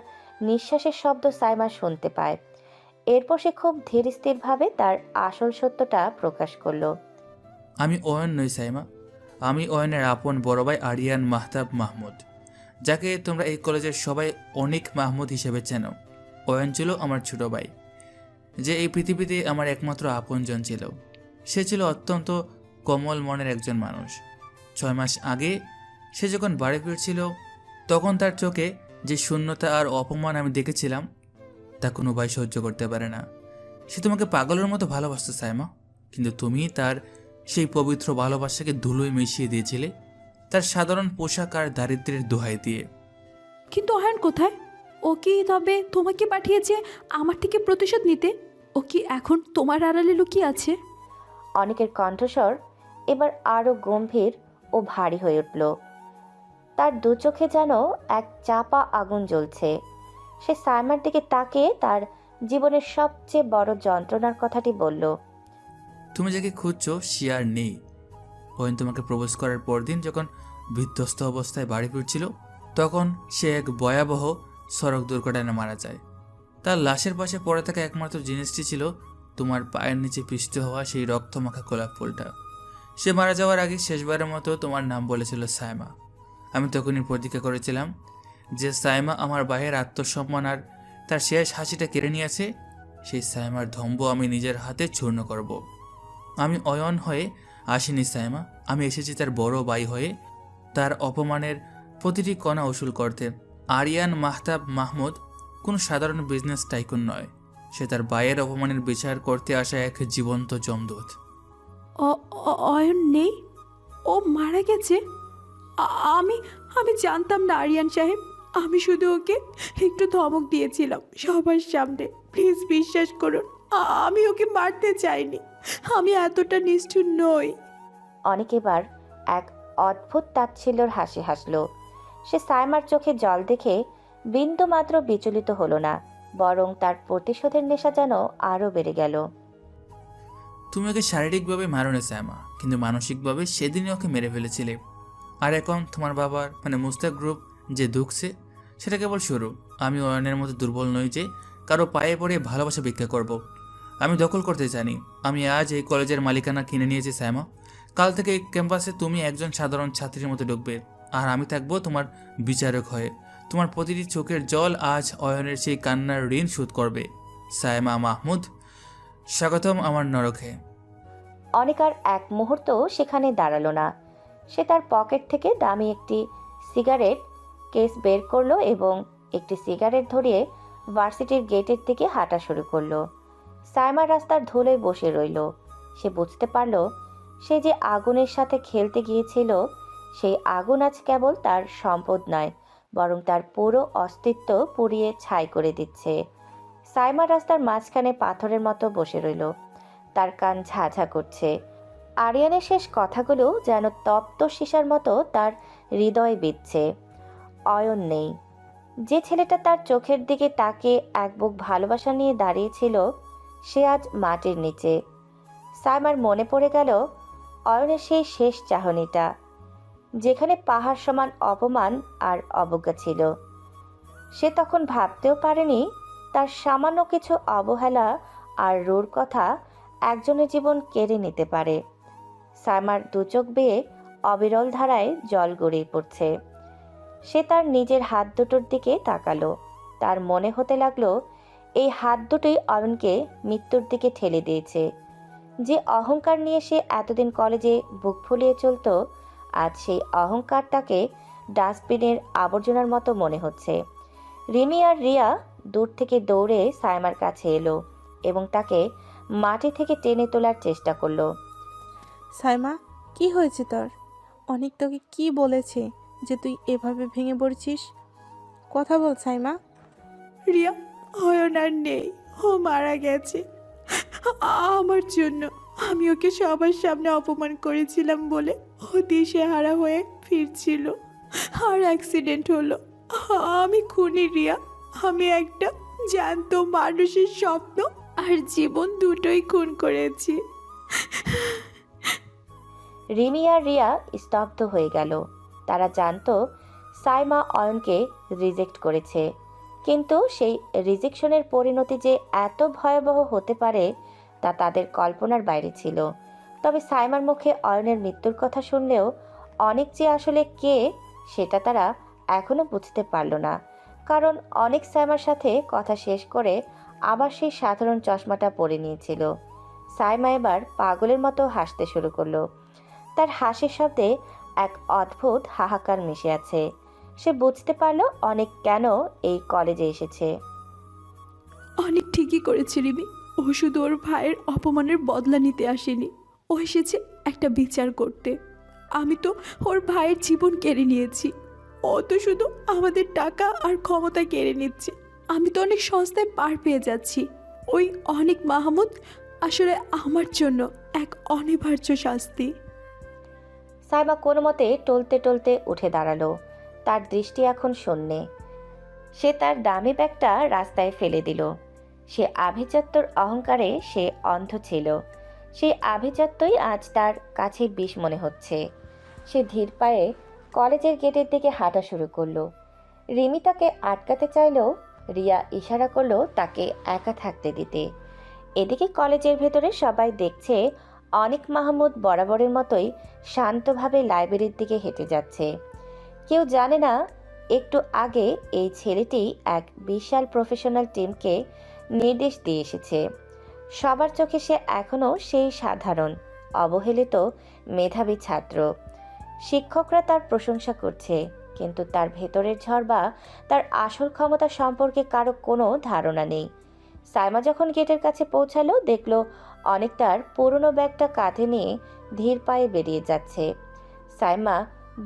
নিঃশ্বাসের শব্দ সাইমা শুনতে পায়। এরপর সে খুব ধীর স্থিরভাবে তার আসল সত্যটা প্রকাশ করলো। আমি অয়ন নই সাইমা, আমি অয়নের আপন বড় ভাই আরিয়ান মাহতাব মাহমুদ, যাকে তোমরা এই কলেজের সবাই অনিক মাহমুদ হিসেবে চেনো। অয়ন ছিল আমার ছোট ভাই, যে এই পৃথিবীতে আমার একমাত্র আপনজন ছিল। সে ছিল অত্যন্ত কোমল মনের একজন মানুষ। 6 মাস আগে সে যখন বাড়ি ফিরছিল, তখন তার চোখে যে শূন্যতা আর অপমান আমি দেখেছিলাম, তা কোনো ভাই সহ্য করতে পারে না। সে তোমাকে পাগলের মতো ভালোবাসতো সাইমা, কিন্তু তুমি তার সেই পবিত্র ভালোবাসাকে ধুলোয় মিশিয়ে দিয়েছিলে তার সাধারণ পোশাক আর দারিদ্র্যের দোহাই দিয়ে। কিন্তু অয়ন কোথায়? ও কি তবে তোমাকে পাঠিয়েছে আমার থেকে প্রতিশোধ নিতে? ও কি এখন তোমার আড়ালে লুকিয়ে আছে? অনেকের কণ্ঠস্বর এবার আরও গম্ভীর ও ভারী হয়ে উঠল। তার দু চোখে যেন এক চাপা আগুন জ্বলছে। সে সাইমার দিকে তাকিয়ে তার জীবনের সবচেয়ে বড় যন্ত্রণার কথাটি বলল। তুমি যাকে খুঁজছো সে আর নেই। অয়ন তোমাকে প্রপোজ করার পরদিন যখন বিধ্বস্ত অবস্থায় বাড়ি ফিরছিল, তখন সে এক ভয়াবহ সড়ক দুর্ঘটনায় মারা যায়। তার লাশের পাশে পড়ে থাকা একমাত্র জিনিসটি ছিল তোমার পায়ের নিচে পিষ্ট হওয়া সেই রক্তমাখা গোলাপ ফুলটা। সে মারা যাওয়ার আগে শেষবারের মতো তোমার নাম বলেছিল সাইমা। আমি তখনই প্রতিজ্ঞা করেছিলাম যে সাইমা আমার ভাইয়ের আত্মসম্মান আর তার শেষ হাসিটা কেড়ে নিয়েছে, সেই সাইমার ধম্ব আমি নিজের হাতে চূর্ণ করব। আমি অয়ন হয়ে আসিনি সাইমা, আমি এসেছি তার বড় ভাই হয়ে, তার অপমানের প্রতিটি কণা উসুল করতে। আরিয়ান মাহতাব মাহমুদ কোনো সাধারণ বিজনেস টাইকুন নয়, সে তার ভাইয়ের অপমানের বিচার করতে আসা এক জীবন্ত যমদূত। অয়ন নেই? ও মারা গেছে? আমি আমি জানতাম না আরিয়ান সাহেব। আমি শুধু ওকে একটু ধমক দিয়েছিলাম সবার সামনে। প্লিজ বিশ্বাস করুন, আমি ওকে মারতে চাইনি। আমি এতটা নিষ্ঠুর নই। অনেক এবার এক অদ্ভুত তাচ্ছিল্যর হাসি হাসল। সে সাইমার চোখে জল দেখে বিন্দু মাত্র বিচলিত হলো না, বরং তার প্রতিশোধের নেশা যেন আরও বেড়ে গেল। তুমি ওকে শারীরিকভাবে মারোনি সাইমা, কিন্তু মানসিকভাবে সেদিনই ওকে মেরে ফেলেছিলে। আর এখন তোমার বাবার মানে মুস্তাক গ্রুপ যে দুঃখছে, সেটা কেবল শুরু। আমি অয়নের মতো দুর্বল নই যে কারো পায়ে পড়ে ভালোবাসা ভিক্ষা করব। আমি দখল করতে জানি। আমি আজ এই কলেজের মালিকানা কিনে নিয়েছি সাইমা। কাল থেকে এই ক্যাম্পাসে তুমি একজন সাধারণ ছাত্রীর মতো ঢুকবে, আর আমি থাকবো তোমার বিচারক হয়ে। তোমার প্রতিটি চোখের জল আজ অয়নের সেই কান্নার ঋণ শোধ করবে। সাইমা মাহমুদ, স্বাগতম আমার নরকে। অনেক আর এক মুহূর্ত সেখানে দাঁড়ালো না। সে তার পকেট থেকে দামি একটি সিগারেট কেস বের করলো এবং একটি সিগারেট ধরিয়ে ভার্সিটির গেটের দিকে হাঁটা শুরু করলো। সাইমা রাস্তার ধুলোয় বসে রইল। সে বুঝতে পারল সে যে আগুনের সাথে খেলতে গিয়েছিল, সেই আগুন আজ কেবল তার সম্পদ নয়, বরং তার পুরো অস্তিত্ব পুড়িয়ে ছাই করে দিচ্ছে। সাইমা রাস্তার মাঝখানে পাথরের মতো বসে রইল। তার কান ঝাঝা করছে। আরিয়ানের শেষ কথাগুলো যেন তপ্ত সীসার মতো তার হৃদয়ে বিঁধছে। অয়ন নেই। যে ছেলেটা তার চোখের দিকে তাকিয়ে এক বুক ভালোবাসা নিয়ে দাঁড়িয়েছিল, সে আজ মাটির নিচে। সাইমার মনে পড়ে গেল অয়নের সেই শেষ চাহনিটা, যেখানে পাহাড় সমান অপমান আর অবজ্ঞা ছিল। সে তখন ভাবতেও পারেনি তার সামান্য কিছু অবহেলা আর রূঢ় কথা একজনের জীবন কেড়ে নিতে পারে। সাইমার দু চোখ বেয়ে অবিরল ধারায় জল গড়িয়ে পড়ছে। সে তার নিজের হাত দুটোর দিকে তাকালো। তার মনে হতে লাগলো এই হাত দুটোই অয়নকে মৃত্যুর দিকে ঠেলে দিয়েছে। যে অহংকার নিয়ে সে এতদিন কলেজে বুক ফুলিয়ে চলত, আজ সেই অহংকারটাকে ডাস্টবিনের আবর্জনার মতো মনে হচ্ছে। রিমি আর রিয়া দূর থেকে দৌড়ে সাইমার কাছে এলো এবং তাকে মাটি থেকে টেনে তোলার চেষ্টা করলো। সাইমা, কি হয়েছে তোর? অনেক তোকে কি বলেছে যে তুই এভাবে ভেঙে পড়ছিস? কথা বল সাইমা। রিয়া, অয়ন আর নেই। ও মারা গেছে আমার জন্য। আমি ওকে সবার সামনে অপমান করেছিলাম বলে ও দিশেহারা হয়ে ফিরছিল আর অ্যাক্সিডেন্ট হলো। আমি খুনি রিয়া। আমি একটা জ্যান্ত মানুষের স্বপ্ন আর জীবন দুটোই খুন করেছি। রিমি আর রিয়া স্তব্ধ হয়ে গেল। তারা জানতো সাইমা অয়নকে রিজেক্ট করেছে, কিন্তু সেই রিজেকশনের পরিণতি যে এত ভয়াবহ হতে পারে তা তাদের কল্পনার বাইরে ছিল। তবে সাইমার মুখে অয়নের মৃত্যুর কথা শুনলেও অনেক যে আসলে কে, সেটা তারা এখনও বুঝতে পারল না। কারণ অনেক সাইমার সাথে কথা শেষ করে আবার সেই সাধারণ চশমাটা পরে নিয়েছিল। সাইমা এবার পাগলের মতো হাসতে শুরু করলো। তার হাসির শব্দে এক অদ্ভুত হাহাকার মিশে আছে। সে বুঝতে পারলো অনেক কেন এই কলেজে এসেছে। অনেক ঠিকই করেছে রিমি। ও শুধু ওর ভাইয়ের অপমানের বদলা নিতে আসেনি, ও এসেছে একটা বিচার করতে। আমি তো ওর ভাইয়ের জীবন কেড়ে নিয়েছি, ও তো শুধু আমাদের টাকা আর ক্ষমতা কেড়ে নিচ্ছে। আমি তো অনেক সস্তায় পার পেয়ে যাচ্ছি। ওই অনেক মাহমুদ আসলে আমার জন্য এক অনিবার্য শাস্তি। সাইমা কোনো মতে টলতে টলতে উঠে দাঁড়ালো। তার দৃষ্টি এখন শূন্যে। সে তার দামি ব্যাগটা রাস্তায় ফেলে দিল। সে আভিজাত্যর অহংকারে সে অন্ধ ছিল। সেই আভিজাত্যই আজ তার কাছে বিষ মনে হচ্ছে। সে ধীর পায়ে কলেজের গেটের দিকে হাঁটা শুরু করলো। রিমি তাকে আটকাতে চাইলেও রিয়া ইশারা করলো তাকে একা থাকতে দিতে। এদিকে কলেজের ভেতরে সবাই দেখছে অনেক মাহমুদ বরাবরের মতোই শান্তভাবে লাইব্রেরির দিকে হেঁটে যাচ্ছে। কেউ জানে না একটু আগে এই ছেলেটি এক বিশাল প্রফেশনাল টিমকে নির্দেশ দিয়ে এসেছে। সবার চোখে সে এখনও সেই সাধারণ অবহেলিত মেধাবী ছাত্র। শিক্ষকরা তার প্রশংসা করছে, কিন্তু তার ভেতরের ঝড় বা তার আসল ক্ষমতা সম্পর্কে কারো কোনো ধারণা নেই। সাইমা যখন গেটের কাছে পৌঁছালো, দেখলো অনেক তার পুরনো ব্যাগটা কাঁধে নিয়ে ধীর পায়ে বেরিয়ে যাচ্ছে। সাইমা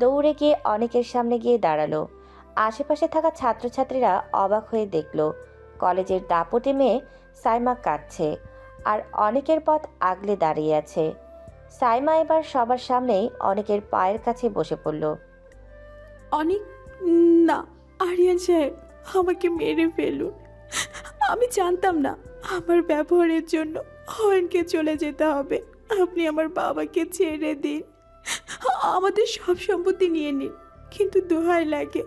দৌড়ে গিয়ে অনেকের সামনে গিয়ে দাঁড়ালো। আশেপাশে থাকা ছাত্রছাত্রীরা অবাক হয়ে দেখলো কলেজের দাপটে মেয়ে সাইমা কাঁদছে, আর অনেকের পথ আগলে দাঁড়িয়ে আছে। সাইমা এবার সবার সামনেই অনেকের পায়ের কাছে বসে পড়ল। অনেক না, আরিয়ান সাহেব, আমাকে মেরে ফেলুন। আমি জানতাম না আমার ব্যবহারের জন্য অয়নকে চলে যেতে হবে। আপনি আমার বাবাকে ছেড়ে দিন, আমাদের সব সম্পত্তি নিয়ে নিন, কিন্তু দোহাই লাগে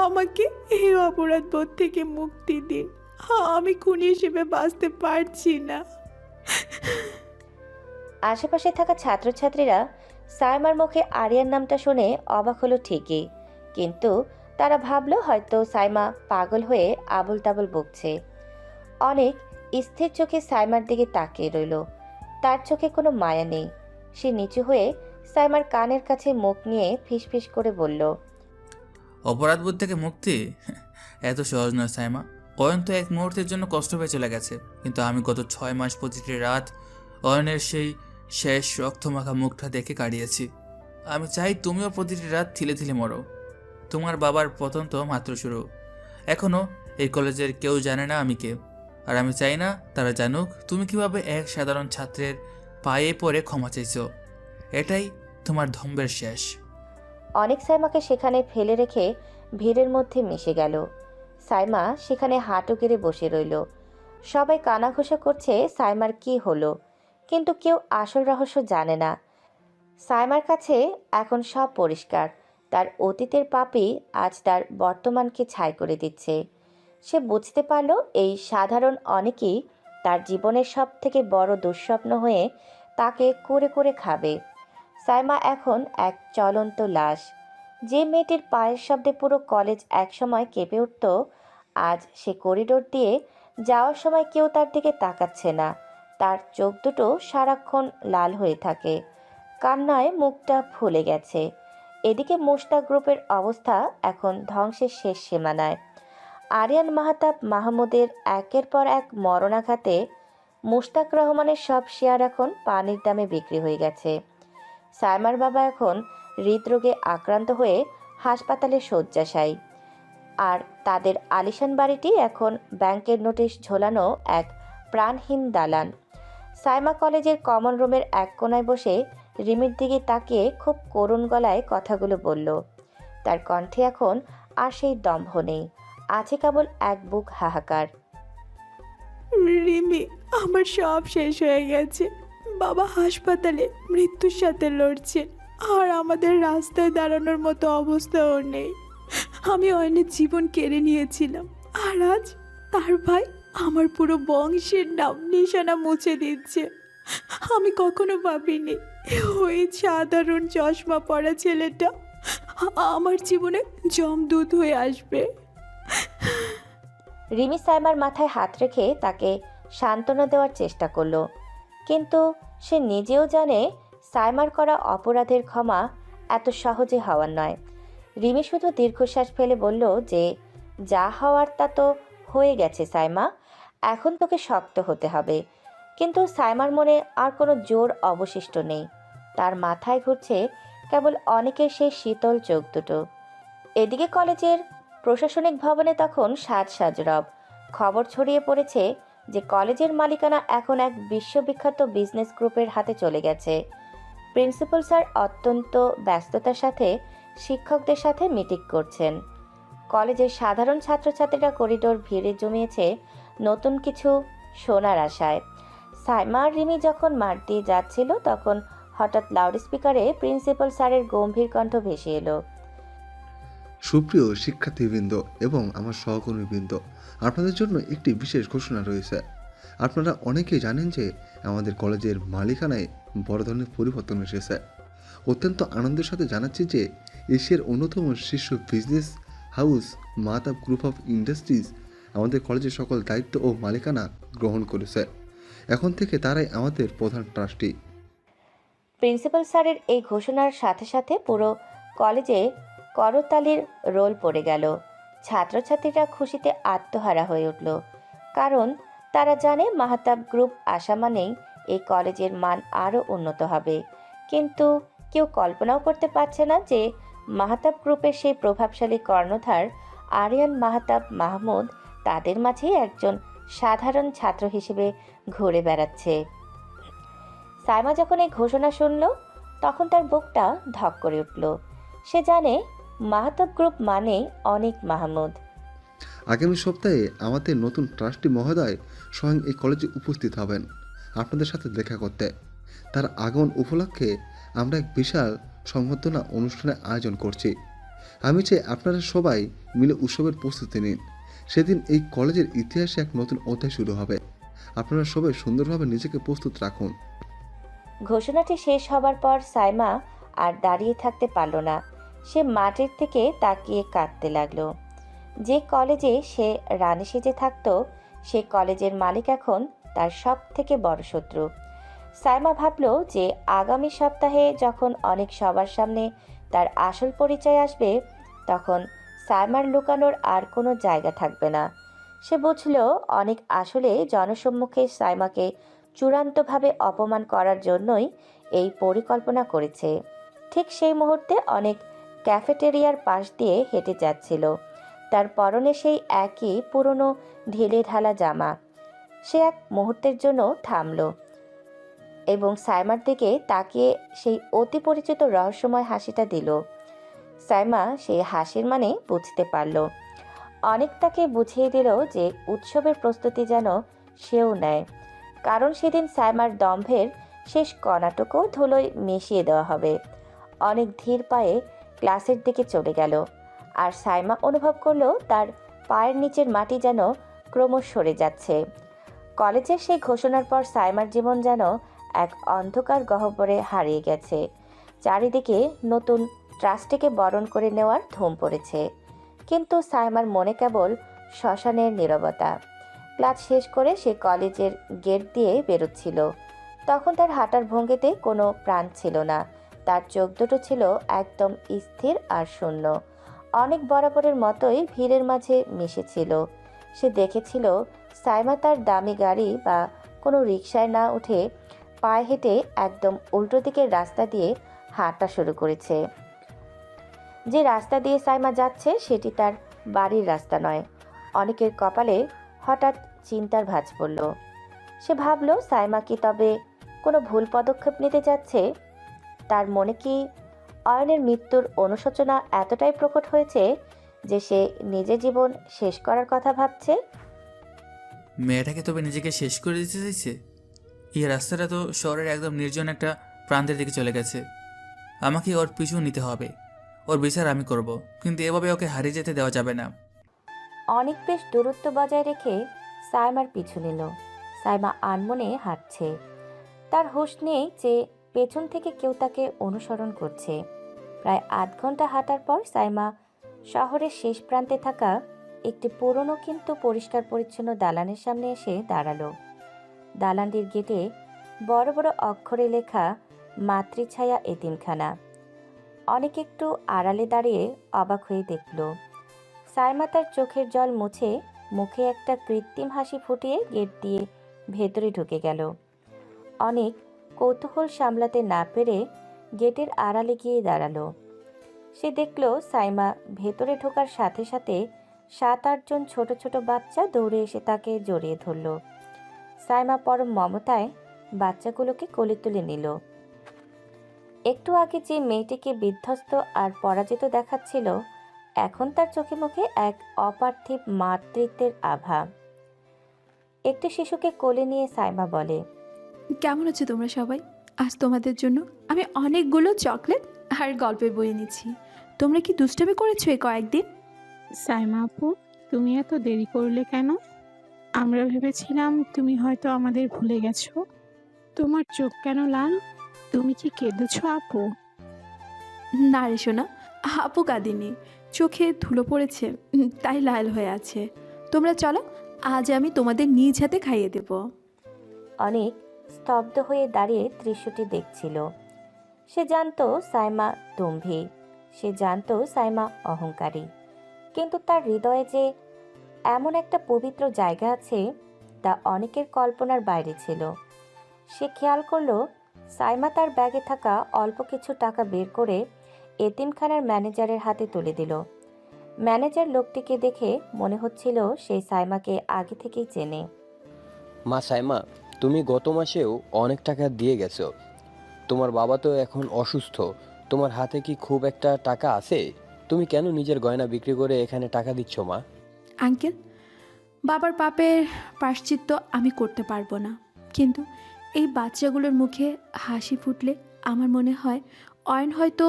আমাকে এই অপরাধ বোধ থেকে মুক্তি দিন। আমি খুনি হিসেবে বাঁচতে পারছি না। আশেপাশে থাকা ছাত্রছাত্রীরা সাইমার মুখে আরিয়ান নামটা শুনে অবাক হলো ঠিকই, কিন্তু তারা ভাবলো হয়তো সাইমা পাগল হয়ে আবুল তাবুল বকছে। অনেক স্থির চোখে সাইমার দিকে তাকিয়ে রইল। তার চোখে কোনো মায়া নেই। সে নিচু হয়ে সাইমার কানের কাছে মুখ নিয়ে ফিসফিস করে বলল, অপরাধবোধ থেকে মুক্তি এত সহজ নয় সাইমা। অয়ন তো এক মুহূর্তের জন্য কষ্ট পেয়ে চলে গেছে, কিন্তু আমি গত 6 মাস প্রতিটি রাত অয়নের সেই শেষ রক্তমাখা মুখটা দেখে কাটিয়েছি। আমি চাই তুমিও প্রতিটি রাত থিলে থিলে মরো। তোমার বাবার পতন তো মাত্র শুরু। এখনও এই কলেজের কেউ জানে না আমি কে, আর আমি চাই না তারা জানুক তুমি কিভাবে এক সাধারণ ছাত্রের পায়ে পড়ে ক্ষমা চাইছো। এটাই তোমার ধম্বের শেষ। অনেক সাইমাকে সেখানে ফেলে রেখে ভিড়ের মধ্যে মিশে গেল। সাইমা সেখানে হাঁটু গেড়ে বসে রইল। সবাই কানাঘুষা করছে সাইমার কি হলো, কিন্তু কেউ আসল রহস্য জানে না। সাইমার কাছে এখন সব পরিষ্কার। তার অতীতের পাপই আজ তার বর্তমানকে ছাই করে দিচ্ছে। সে বুঝতে পারল এই সাধারণ অনেকেই তার জীবনের সব থেকে বড় দুঃস্বপ্ন হয়ে তাকে করে করে খাবে। সাইমা এখন এক চলন্ত লাশ। যে মেয়েটির পায়ের শব্দে পুরো কলেজ একসময় কেঁপে উঠত, আজ সে করিডোর দিয়ে যাওয়ার সময় কেউ তার দিকে তাকাচ্ছে না। তার চোখ দুটো সারাক্ষণ লাল হয়ে থাকে, কান্নায় মুখটা ফুলে গেছে। এদিকে মুশতাক গ্রুপের অবস্থা এখন ধ্বংসের শেষ সীমানায়। আরিয়ান মাহতাব মাহমুদের একের পর এক মরণাঘাতে মুশতাক রহমানের সব শেয়ার এখন পানির দামে বিক্রি হয়ে গেছে। সাইমার বাবা এখন হৃদরোগে আক্রান্ত হয়ে হাসপাতালে শয্যাশায়ী, আর তাদের আলিশান বাড়িটি এখন ব্যাংকের নোটিশ ঝোলানো এক প্রাণহীন দালান। সাইমা কলেজের কমন রুমের এক কোনায় বসে রিমির দিকে তাকিয়ে খুব করুণ গলায় কথাগুলো বলল। তার কণ্ঠে এখন আর সেই দম্ভ নেই, আছে কেবল এক বুক হাহাকার। রিমি, আমার সব শেষ হয়ে গেছে। বাবা হাসপাতালে মৃত্যুর সাথে লড়ছেন, আর আমাদের রাস্তায় দাঁড়ানোর মতো অবস্থাও নেই। আমি অয়নের জীবন কেড়ে নিয়েছিলাম, আর আজ তার ভাই আমার পুরো বংশের নাম নিশানা মুছে দিচ্ছে। আমি কখনো ভাবিনি ওই সাধারণ চশমা পরা ছেলেটা আমার জীবনে জমদূত হয়ে আসবে। রিমি সাইমার মাথায় হাত রেখে তাকে সান্ত্বনা দেওয়ার চেষ্টা করলো, কিন্তু সে নিজেও জানে সাইমার করা অপরাধের ক্ষমা এত সহজে হওয়ার নয়। রিমি শুধু দীর্ঘশ্বাস ফেলে বলল যে যা হওয়ার তা তো হয়ে গেছে সাইমা, এখন তোকে শক্ত হতে হবে। কিন্তু সাইমার মনে আর কোনো জোর অবশিষ্ট নেই। তার মাথায় ঘুরছে কেবল অনেকের সেই শীতল চোখ দুটো। এদিকে কলেজের প্রশাসনিক ভবনে তখন সাজ রব। খবর ছড়িয়ে পড়েছে যে কলেজের মালিকানা এখন এক বিশ্ববিখ্যাত বিজনেস গ্রুপের হাতে চলে গেছে। প্রিন্সিপাল স্যার অত্যন্ত ব্যস্ততার সাথে শিক্ষকদের সাথে মিটিং করছেন। কলেজের সাধারণ ছাত্রছাত্রীরা করিডোর ভিড়ে জমিয়েছে নতুন কিছু শোনার আশায়। সাইমা আর রিমি যখন মাঠ দিয়ে যাচ্ছিল তখন হঠাৎ লাউডস্পিকারে প্রিন্সিপাল স্যারের গম্ভীর কণ্ঠ ভেসে এলো। সুপ্রিয় শিক্ষার্থীবৃন্দ এবং আমার সহকর্মীবৃন্দ, আপনাদের জন্য একটি বিশেষ ঘোষণা রয়েছে। আপনারা অনেকেই জানেন যে আমাদের কলেজের মালিকানায় বড় ধরনের পরিবর্তন এসেছে। অত্যন্ত আনন্দের সাথে জানাচ্ছি যে এশিয়ার অন্যতম শীর্ষ business house Mahtab group of industries আমাদের কলেজের সকল দায়িত্ব ও মালিকানা গ্রহণ করেছে। এখন থেকে তারাই আমাদের প্রধান ট্রাস্টি। প্রিন্সিপাল স্যারের এই ঘোষণার সাথে সাথে পুরো কলেজে করতালির রোল পড়ে গেল। ছাত্রছাত্রীরা খুশিতে আত্মহারা হয়ে উঠল, কারণ তারা জানে মাহতাব গ্রুপ আসা মানেই এই কলেজের মান আরও উন্নত হবে। কিন্তু কেউ কল্পনাও করতে পারছে না যে মাহতাব গ্রুপের সেই প্রভাবশালী কর্ণধার আরিয়ান মাহতাব মাহমুদ তাদের মাঝেই একজন সাধারণ ছাত্র হিসেবে ঘুরে বেড়াচ্ছে। সাইমা যখন এই ঘোষণা শুনল তখন তার বুকটা ধক করে উঠল। সে জানে মাহতাব গ্রুপ মানে অনেক মাহমুদ। আগামী সপ্তাহে আমাদের নতুন ট্রাস্টি মহোদয় স্বয়ং এই কলেজে উপস্থিত হবেন আপনাদের সাথে দেখা করতে। তার আগমন উপলক্ষে আমরা এক বিশাল সংবর্ধনা অনুষ্ঠানের আয়োজন করছি। আমি চাই আপনারা সবাই মিলে উৎসবের প্রস্তুতি নিন। সেদিন এই কলেজের ইতিহাসে এক নতুন অধ্যায় শুরু হবে। আপনারা সবাই সুন্দরভাবে নিজেকে প্রস্তুত রাখুন। ঘোষণাটি শেষ হবার পর সাইমা আর দাঁড়িয়ে থাকতে পারল না। সে মাটির থেকে তাকিয়ে কাঁদতে লাগলো। যে কলেজে সে রানী সেজে থাকতো সে কলেজের মালিক এখন তার সব থেকে বড় শত্রু। সাইমা ভাবল যে আগামী সপ্তাহে যখন অনেক সবার সামনে তার আসল পরিচয় আসবে তখন সাইমার লুকানোর আর কোনো জায়গা থাকবে না। সে বুঝল অনেক আসলে জনসম্মুখে সাইমাকে চূড়ান্তভাবে অপমান করার জন্যই এই পরিকল্পনা করেছে। ঠিক সেই মুহূর্তে অনেক ক্যাফেটেরিয়ার পাশ দিয়ে হেঁটে যাচ্ছিল। তার পরনে সেই একই পুরনো ঢিলে ঢালা জামা। সে এক মুহূর্তের জন্য থামল এবং সাইমার দিকে তাকিয়ে সেই অতি পরিচিত রহস্যময় হাসিটা দিল। সাইমা সেই হাসির মানে বুঝতে পারল। অনেক তাকে বুঝিয়ে দিল যে উৎসবের প্রস্তুতি যেন সেও নেয়, কারণ সেদিন সাইমার দম্ভের শেষ কণাটুকু ধুলোয় মিশিয়ে দেওয়া হবে। অনেক ধীর পায়ে ক্লাসের দিকে চলে গেল, আর সাইমা অনুভব করলো তার পায়ের নিচের মাটি যেন ক্রমশ সরে যাচ্ছে। কলেজের সেই ঘোষণার পর সাইমার জীবন যেন এক অন্ধকার গহ্বরে হারিয়ে গেছে। চারিদিকে নতুন ট্রাস্টিকে বরণ করে নেওয়ার ধুম পড়েছে, কিন্তু সাইমার মনে কেবল শ্মশানের নীরবতা। ক্লাস শেষ করে সে কলেজের গেট দিয়ে বেরোচ্ছিল। তখন তার হাঁটার ভঙ্গিতে কোনো প্রাণ ছিল না। তার চোখ দুটো ছিল একদম স্থির আর শূন্য, অনেক বরাবরের মতোই ভিড়ের মাঝে মিশেছিল। সে দেখেছিল সাইমা তার দামি গাড়ি বা কোনো রিকশায় না উঠে পায়ে হেঁটে একদম উল্টো দিকের রাস্তা দিয়ে হাঁটা শুরু করেছে। যে রাস্তা দিয়ে সাইমা যাচ্ছে সেটি তার বাড়ির রাস্তা নয়। অনেকের কপালে হঠাৎ চিন্তার ভাঁজ পড়ল। সে ভাবল সাইমা কি তবে কোনো ভুল পদক্ষেপ নিতে যাচ্ছে? তার মনে কি অয়নের মৃত্যুর অনুশোচনা এতটাই প্রকট হয়েছে যে সে নিজের জীবন শেষ করার কথা ভাবছে? মেয়েটাকে তবে নিজেকে শেষ করে দিতে চাইছে? এই রাস্তাটা তো শহরের একদম নির্জন একটা প্রান্তের দিকে চলে গেছে। আমাকে ওর পিছু নিতে হবে। ওর বিচার আমি করব, কিন্তু এভাবে ওকে হারিয়ে যেতে দেওয়া যাবে না। অনেক বেশ দূরত্ব বজায় রেখে সাইমার পিছু নিল। সাইমা আনমনে হাঁটছে। তার হুঁশ নেই যে পেছন থেকে কেউ তাকে অনুসরণ করছে। প্রায় আধ ঘন্টা হাঁটার পর সাইমা শহরের শেষ প্রান্তে থাকা একটি পুরনো কিন্তু পরিষ্কার পরিচ্ছন্ন দালানের সামনে এসে দাঁড়ালো। দালানটির গেটে বড় বড় অক্ষরে লেখা মাতৃছায়া এতিমখানা। অনেক একটু আড়ালে দাঁড়িয়ে অবাক হয়ে দেখল। সাইমা তার চোখের জল মুছে মুখে একটা কৃত্রিম হাসি ফুটিয়ে গেট দিয়ে ভেতরে ঢুকে গেল। অনেক কৌতূহল সামলাতে না পেরে গেটের আড়ালে গিয়ে দাঁড়ালো। সে দেখল সাইমা ভেতরে ঢোকার সাথে সাথে 7-8 জন ছোট ছোট বাচ্চা দৌড়ে এসে তাকে জড়িয়ে ধরল। সাইমা পরম মমতায় বাচ্চাগুলোকে কোলে তুলে নিল। একটু আগে যে মেয়েটিকে বিধ্বস্ত আর পরাজিত দেখাচ্ছিল, এখন তার চোখে মুখে এক অপার্থিব মাতৃত্বের আভা। একটি শিশুকে কোলে নিয়ে সাইমা বলে, কেমন আছো তোমরা সবাই? আজ তোমাদের জন্য আমি অনেকগুলো চকলেট আর গল্পের বই এনেছি। তোমরা কি দুষ্টামি করেছো এই কয়েকদিন? সাইমা আপু, তুমি এত দেরি করলে কেন? আমরা ভেবেছিলাম তুমি হয়তো আমাদের ভুলে গেছো। তোমার চোখ কেন লাল? তুমি কি কেঁদেছো আপু? না রে সোনা, আপু কাঁদিনি, চোখে ধুলো পড়েছে তাই লাল হয়ে আছে। তোমরা চলো, আজ আমি তোমাদের নিজ হাতে খাইয়ে দেব। অনেক স্তব্ধ হয়ে দাঁড়িয়ে দৃশ্যটি দেখছিল। সে জানতো সাইমা দম্ভী, সে জানতো সাইমা অহংকারী, কিন্তু তার হৃদয়ে যে এমন একটা পবিত্র জায়গা আছে তা অনেকের কল্পনার বাইরে ছিল। সে খেয়াল করলো সাইমা তার ব্যাগে থাকা অল্প কিছু টাকা বের করে এতিমখানার ম্যানেজারের হাতে তুলে দিল। ম্যানেজার লোকটিকে দেখে মনে হচ্ছিল সেই সাইমাকে আগে থেকেই চেনে। মা সাইমা, তুমি গত মাসেও অনেক টাকা দিয়ে গেছো। তোমার বাবা তো এখন অসুস্থ, তোমার হাতে কি খুব একটা টাকা আছে? তুমি কেন নিজের গয়না বিক্রি করে এখানে টাকা দিচ্ছ মা? আঙ্কেল, বাবার পাপের প্রায়শ্চিত্ত আমি করতে পারবো না, কিন্তু এই বাচ্চাগুলোর মুখে হাসি ফুটলে আমার মনে হয় অয়ন হয়তো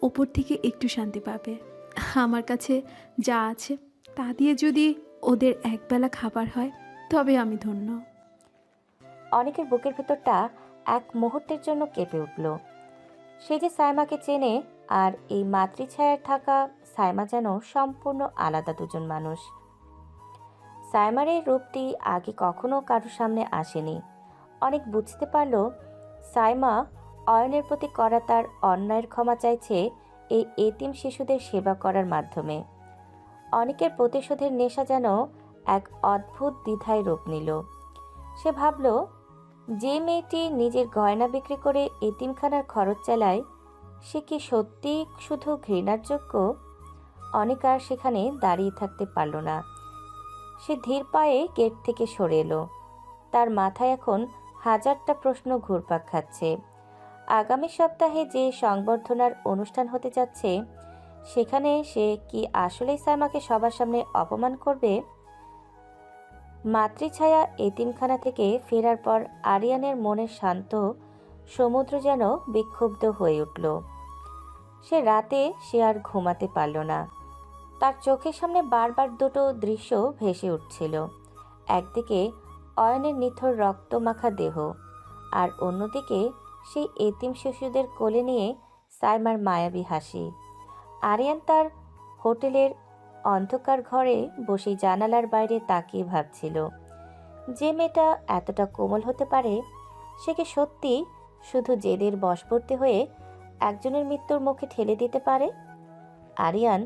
ওপর থেকে একটু শান্তি পাবে। আমার কাছে যা আছে তা দিয়ে যদি ওদের একবেলা খাবার হয় তবে আমি ধন্য। অনেকের বুকের ভেতরটা এক মুহূর্তের জন্য কেঁপে উঠল। সে যে সাইমাকে চেনে, আর এই মাতৃছায়ায় থাকা সাইমা যেন সম্পূর্ণ আলাদা দুজন মানুষ। সাইমার এই রূপটি আগে কখনো কারোর সামনে আসেনি। অনেক বুঝতে পারল সাইমা অয়নের প্রতি করা তার অন্যায়ের ক্ষমা চাইছে এই এতিম শিশুদের সেবা করার মাধ্যমে। অনেকের প্রতিশোধের নেশা যেন এক অদ্ভুত দ্বিধায় রূপ নিল। সে ভাবল, যে মেয়েটি নিজের গয়না বিক্রি করে এতিমখানার খরচ চালায়, সে কি সত্যি শুধু ঘৃণার যোগ্য? অনেক আর সেখানে দাঁড়িয়ে থাকতে পারল না। সে ধীর পায়ে গেট থেকে সরে এলো। তার মাথায় এখন হাজারটা প্রশ্ন ঘুরপাক খাচ্ছে। আগামী সপ্তাহে যে সংবর্ধনার অনুষ্ঠান হতে যাচ্ছে, সেখানে সে কি আসলেই সাইমাকে সবার সামনে অপমান করবে? মাতৃছায়া এতিমখানা থেকে ফেরার পর আরিয়ানের মনের শান্ত সমুদ্র যেন বিক্ষুব্ধ হয়ে উঠল। সে রাতে সে আর ঘুমাতে পারল না। তার চোখের সামনে বারবার দুটো দৃশ্য ভেসে উঠছিল। একদিকে অয়নের নিথর রক্তমাখা দেহ, আর অন্যদিকে সেই এতিম শিশুদের কোলে নিয়ে সাইমার মায়াবী হাসি। আরিয়ান তার হোটেলের অন্ধকার ঘরে বসে জানালার বাইরে তাকিয়ে ভাবছিল, যে মেয়েটা এতটা কোমল হতে পারে, সে কি সত্যি শুধু জেদের বশবর্তী হয়ে একজনের মৃত্যুর মুখে ঠেলে দিতে পারে? আরিয়ান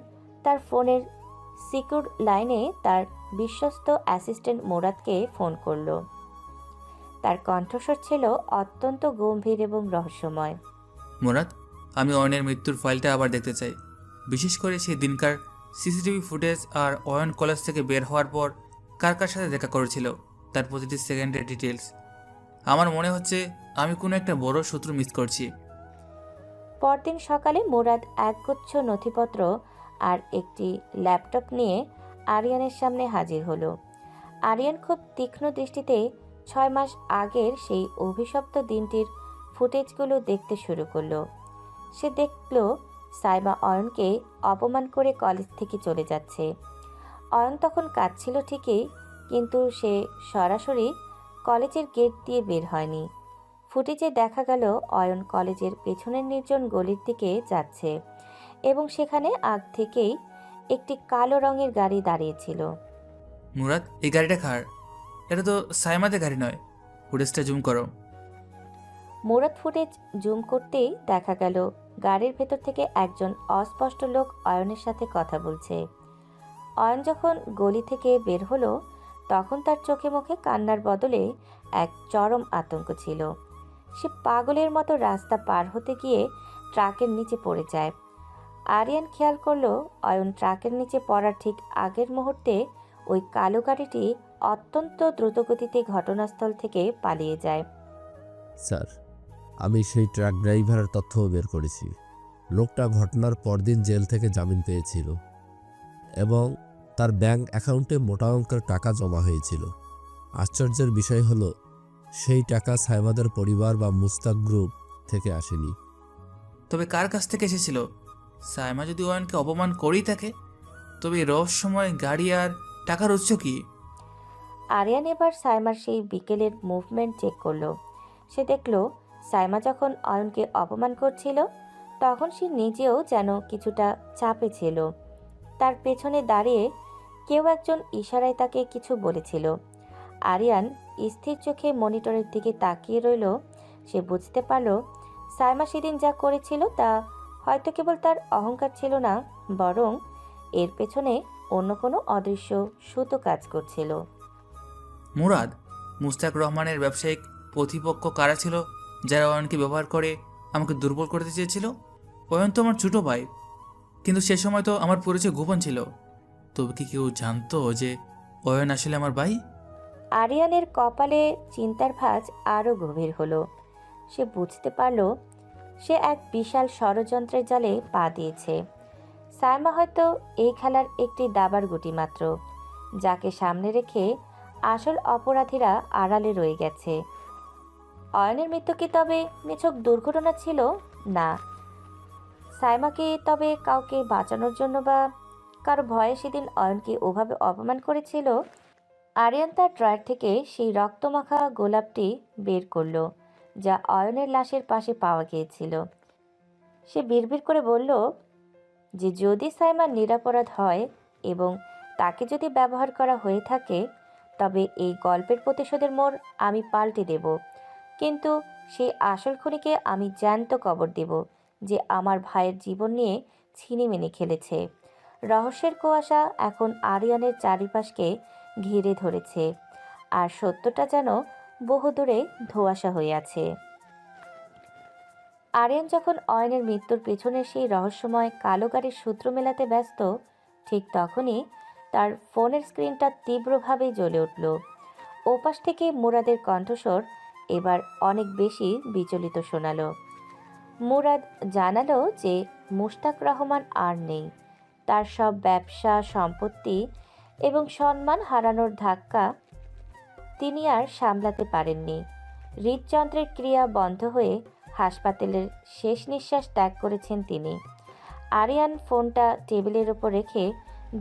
তার ফোনের সিকিউর লাইনে তার বিশ্বস্ত অ্যাসিস্ট্যান্ট মুরাদকে ফোন করল। তার কণ্ঠস্বর ছিল অত্যন্ত গম্ভীর এবং রহস্যময়। মুরাদ, আমি অয়নের মৃত্যুর ফাইলটা আবার দেখতে চাই, বিশেষ করে সেই দিনকার সিসিটিভি ফুটেজ আর অয়ন কলেজ থেকে বের হওয়ার পর কার কার সাথে দেখা করেছিল তার প্রতিটি সেকেন্ডের ডিটেলস। আমার মনে হচ্ছে আমি কোনো একটা বড় শত্রু মিস করছি। পরদিন সকালে মুরাদ একগুচ্ছ নথিপত্র আর একটি ল্যাপটপ নিয়ে আরিয়ানের সামনে হাজির হলো। আরিয়ান খুব তীক্ষ্ণ দৃষ্টিতে 6 মাস আগের সেই অভিশপ্ত দিনটির ফুটেজগুলো দেখতে শুরু করলো। সে দেখল সাইমা অয়নকে অপমান করে কলেজ থেকে চলে যাচ্ছে। অয়ন তখন কাঁদছিল ঠিকই, কিন্তু সে সরাসরি কলেজের গেট দিয়ে বের হয়নি। ফুটেজে দেখা গেল অয়ন কলেজের পেছনের নির্জন গলির দিকে যাচ্ছে এবং সেখানে আগ থেকেই একটি কালো রঙের গাড়ি দাঁড়িয়েছিল। মুরাদ, এই গাড়িটা কার? এটা তো সাইমাদের গাড়ি নয়। ফুটেজটা জুম করো। মুরাদ ফুটেজ জুম করতেই দেখা গেল গাড়ির ভেতর থেকে একজন অস্পষ্ট লোক অয়নের সাথে কথা বলছে। অয়ন যখন গলি থেকে বের হলো তখন তার চোখে মুখে কান্নার বদলে এক চরম আতঙ্ক ছিল। সে পাগলের মতো রাস্তা পার হতে গিয়ে ট্রাকের নিচে পড়ে যায়। আরিয়ান খেয়াল করলো অয়ন ট্রাকের নিচে পড়ার ঠিক আগের মুহূর্তে ওই কালো গাড়িটি অত্যন্ত দ্রুতগতিতে ঘটনাস্থল থেকে পালিয়ে যায়। স্যার, আমি সেই ট্রাক ড্রাইভারের তথ্যও বের করেছি। লোকটা ঘটনার পরদিন জেল থেকে জামিন পেয়েছিল এবং তার ব্যাংক অ্যাকাউন্টে মোটা অঙ্কের টাকা জমা হয়েছিল। আশ্চর্যের বিষয় হলো সেই টাকা সাইমাদের পরিবার বা মুস্তাক গ্রুপ থেকে আসেনি। তবে কার কাছ থেকে এসেছিল? সাইমা যদি অয়নকে অপমান করেই থাকে, তবে এই রহস্যময় গাড়ি আর টাকার উৎস কি? আরিয়ান এবার সাইমার সেই বিকেলের মুভমেন্ট চেক করলো। সে দেখলো সাইমা যখন অয়নকে অপমান করছিল তখন সে নিজেও যেন কিছুটা চাপে ছিল। তার পেছনে দাঁড়িয়ে কেউ একজন ইশারায় তাকে কিছু বলেছিল। আরিয়ান স্থির চোখে মনিটরের দিকে তাকিয়ে রইল। সে বুঝতে পারল সাইমা সেদিন যা করেছিল তা হয়তো কেবল তার অহংকার ছিল না, বরং এর পেছনে অন্য কোনো অদৃশ্য সুতো কাজ করছিল। মুরাদ, মুস্তাক রহমানের ব্যবসায়িক প্রতিপক্ষ কারা ছিল যারা অয়নকে ব্যবহার করে আমাকে দুর্বল করতে চেয়েছিল? অয়ন তো আমার ছোটো ভাই, কিন্তু সে সময় তো আমার পরিচয় গোপন ছিল। তবে কি কেউ জানতো যে অয়ন আসলে আমার ভাই? আরিয়ানের কপালে চিন্তার ভাঁজ আরও গভীর হলো। সে বুঝতে পারল সে এক বিশাল ষড়যন্ত্রের জালে পা দিয়েছে। সাইমা হয়তো এই খেলার একটি দাবার গুটি মাত্র, যাকে সামনে রেখে আসল অপরাধীরা আড়ালে রয়ে গেছে। অয়নের মৃত্যু কি তবে নিছক দুর্ঘটনা ছিল? না। সাইমাকে তবে কাউকে বাঁচানোর জন্য বা কারো ভয়ে সেদিন অয়নকে ওভাবে অপমান করেছিল? আরিয়ান তার ড্রয়ার থেকে সেই রক্তমাখা গোলাপটি বের করলো যা অয়নের লাশের পাশে পাওয়া গিয়েছিল। সে বিড়বিড় করে বলল যে যদি সাইমার নিরাপরাধ হয় এবং তাকে যদি ব্যবহার করা হয়ে থাকে তবে এই গল্পের প্রতিশোধের মোড় আমি পাল্টে দেব। কিন্তু সেই আসল খুনিকে আমি জ্যান্ত কবর দেব যে আমার ভাইয়ের জীবন নিয়ে ছিনিমিনি খেলেছে। রহস্যের কুয়াশা এখন আরিয়ানের চারিপাশকে ঘিরে ধরেছে, আর সত্যটা যেন বহুদূরে ধোঁয়াশা হয়ে আছে। আরিয়ান যখন অয়নের মৃত্যুর পেছনে সেই রহস্যময় কালো গাড়ির সূত্র মেলাতে ব্যস্ত, ঠিক তখনই তার ফোনের স্ক্রিনটা তীব্রভাবে জ্বলে উঠল। ওপাশ থেকে মুরাদের কণ্ঠস্বর এবার অনেক বেশি বিচলিত শোনালো। মুরাদ জানালো যে মুশতাক রহমান আর নেই। তার সব ব্যবসা, সম্পত্তি এবং সম্মান হারানোর ধাক্কা তিনি আর সামলাতে পারেননি। হৃদযন্ত্রের ক্রিয়া বন্ধ হয়ে হাসপাতালের শেষ নিঃশ্বাস ত্যাগ করেছেন তিনি। আরিয়ান ফোনটা টেবিলের ওপর রেখে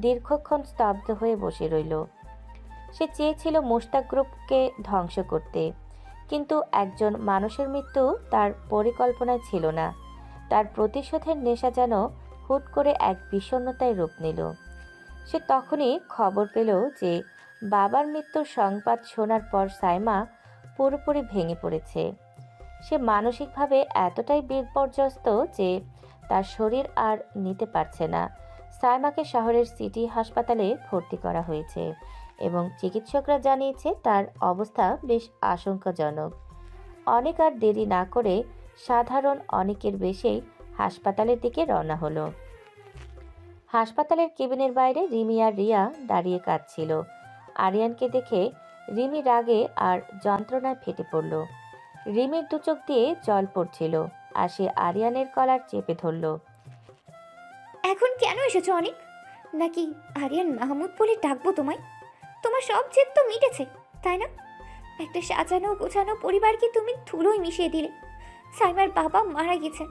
দীর্ঘক্ষণ স্তব্ধ হয়ে বসে রইল। সে চেয়েছিল মুশতাক গ্রুপকে ধ্বংস করতে, কিন্তু একজন মানুষের মৃত্যু তার পরিকল্পনায় ছিল না। তার প্রতিশোধের নেশা যেন হুট করে এক বিষণ্ণতায় রূপ নিল। সে তখনই খবর পেল যে বাবার মৃত্যুর সংবাদ শোনার পর সাইমা পুরোপুরি ভেঙে পড়েছে। সে মানসিকভাবে এতটাই বিপর্যস্ত যে তার শরীর আর নিতে পারছে না। সাইমাকে শহরের সিটি হাসপাতালে ভর্তি করা হয়েছে এবং চিকিৎসকরা জানিয়েছে তার অবস্থা বেশ আশঙ্কাজনক। অনেক আর দেরি না করে সাধারণ অনেকের বেশেই হাসপাতালের দিকে রওনা হলো। হাসপাতালের কেবিনের বাইরে রিমি আর রিয়া দাঁড়িয়ে কাঁদছিল। আরিয়ানকে দেখে রিমি রাগে আর যন্ত্রণায় ফেটে পড়ল। রিমির দু চোখ দিয়ে জল পড়ছিল আর সে আরিয়ানের কলার চেপে ধরল। এখন কেন এসেছো অনেক? নাকি আরিয়ান মাহমুদ বলে ডাকবো তোমায়? তোমার সব জেদ তো মিটেছে, তাই না? একটা সাজানো গোছানো পরিবারকে তুমি ধুলোয় মিশিয়ে দিলে। সাইমার বাবা মারা গেছেন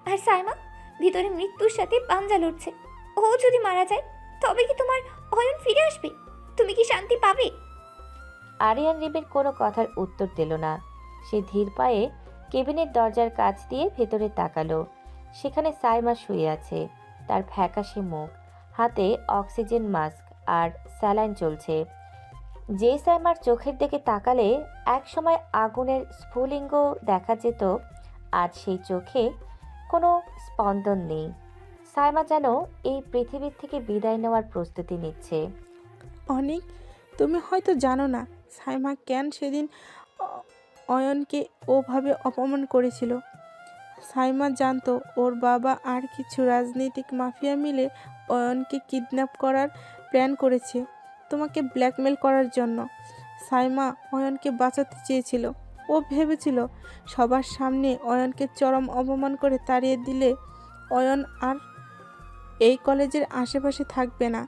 আর সাইমা ভিতরে মৃত্যুর সাথে পাঞ্জা লড়ছে। ও যদি মারা যায় তবে কি তোমার অয়ন ফিরে আসবে? তুমি কি শান্তি পাবে? আরিয়ান রিমির কোনো কথার উত্তর দিল না। সে ধীর পায়ে কেবিনের দরজার কাছ দিয়ে ভেতরে তাকালো। সেখানে সাইমা শুয়ে আছে, তার ফ্যাকাশে মুখ, হাতে অক্সিজেন মাস্ক আর স্যালাইন চলছে। যে সাইমার চোখের দিকে তাকালে একসময় আগুনের স্ফুলিঙ্গ দেখা যেত, আজ সেই চোখে কোনো স্পন্দন নেই। সাইমা যেন এই পৃথিবীর থেকে বিদায় নেওয়ার প্রস্তুতি নিচ্ছে। অনেক, তুমি হয়তো জানো না সাইমা কেন সেদিন অয়নকে ওভাবে অপমান করেছিল। সাইমা জানতো ওর বাবা আর কিছু রাজনৈতিক মাফিয়া মিলে অয়নকে কিডন্যাপ করার প্ল্যান করেছে, তোমাকে ব্ল্যাকমেল করার জন্য। সাইমা অয়নকে বাঁচাতে চেয়েছিল। ও ভেবেছিল সবার সামনে অয়নকে চরম অপমান করে তাড়িয়ে দিলে অয়ন আর এই কলেজের আশেপাশে থাকবে না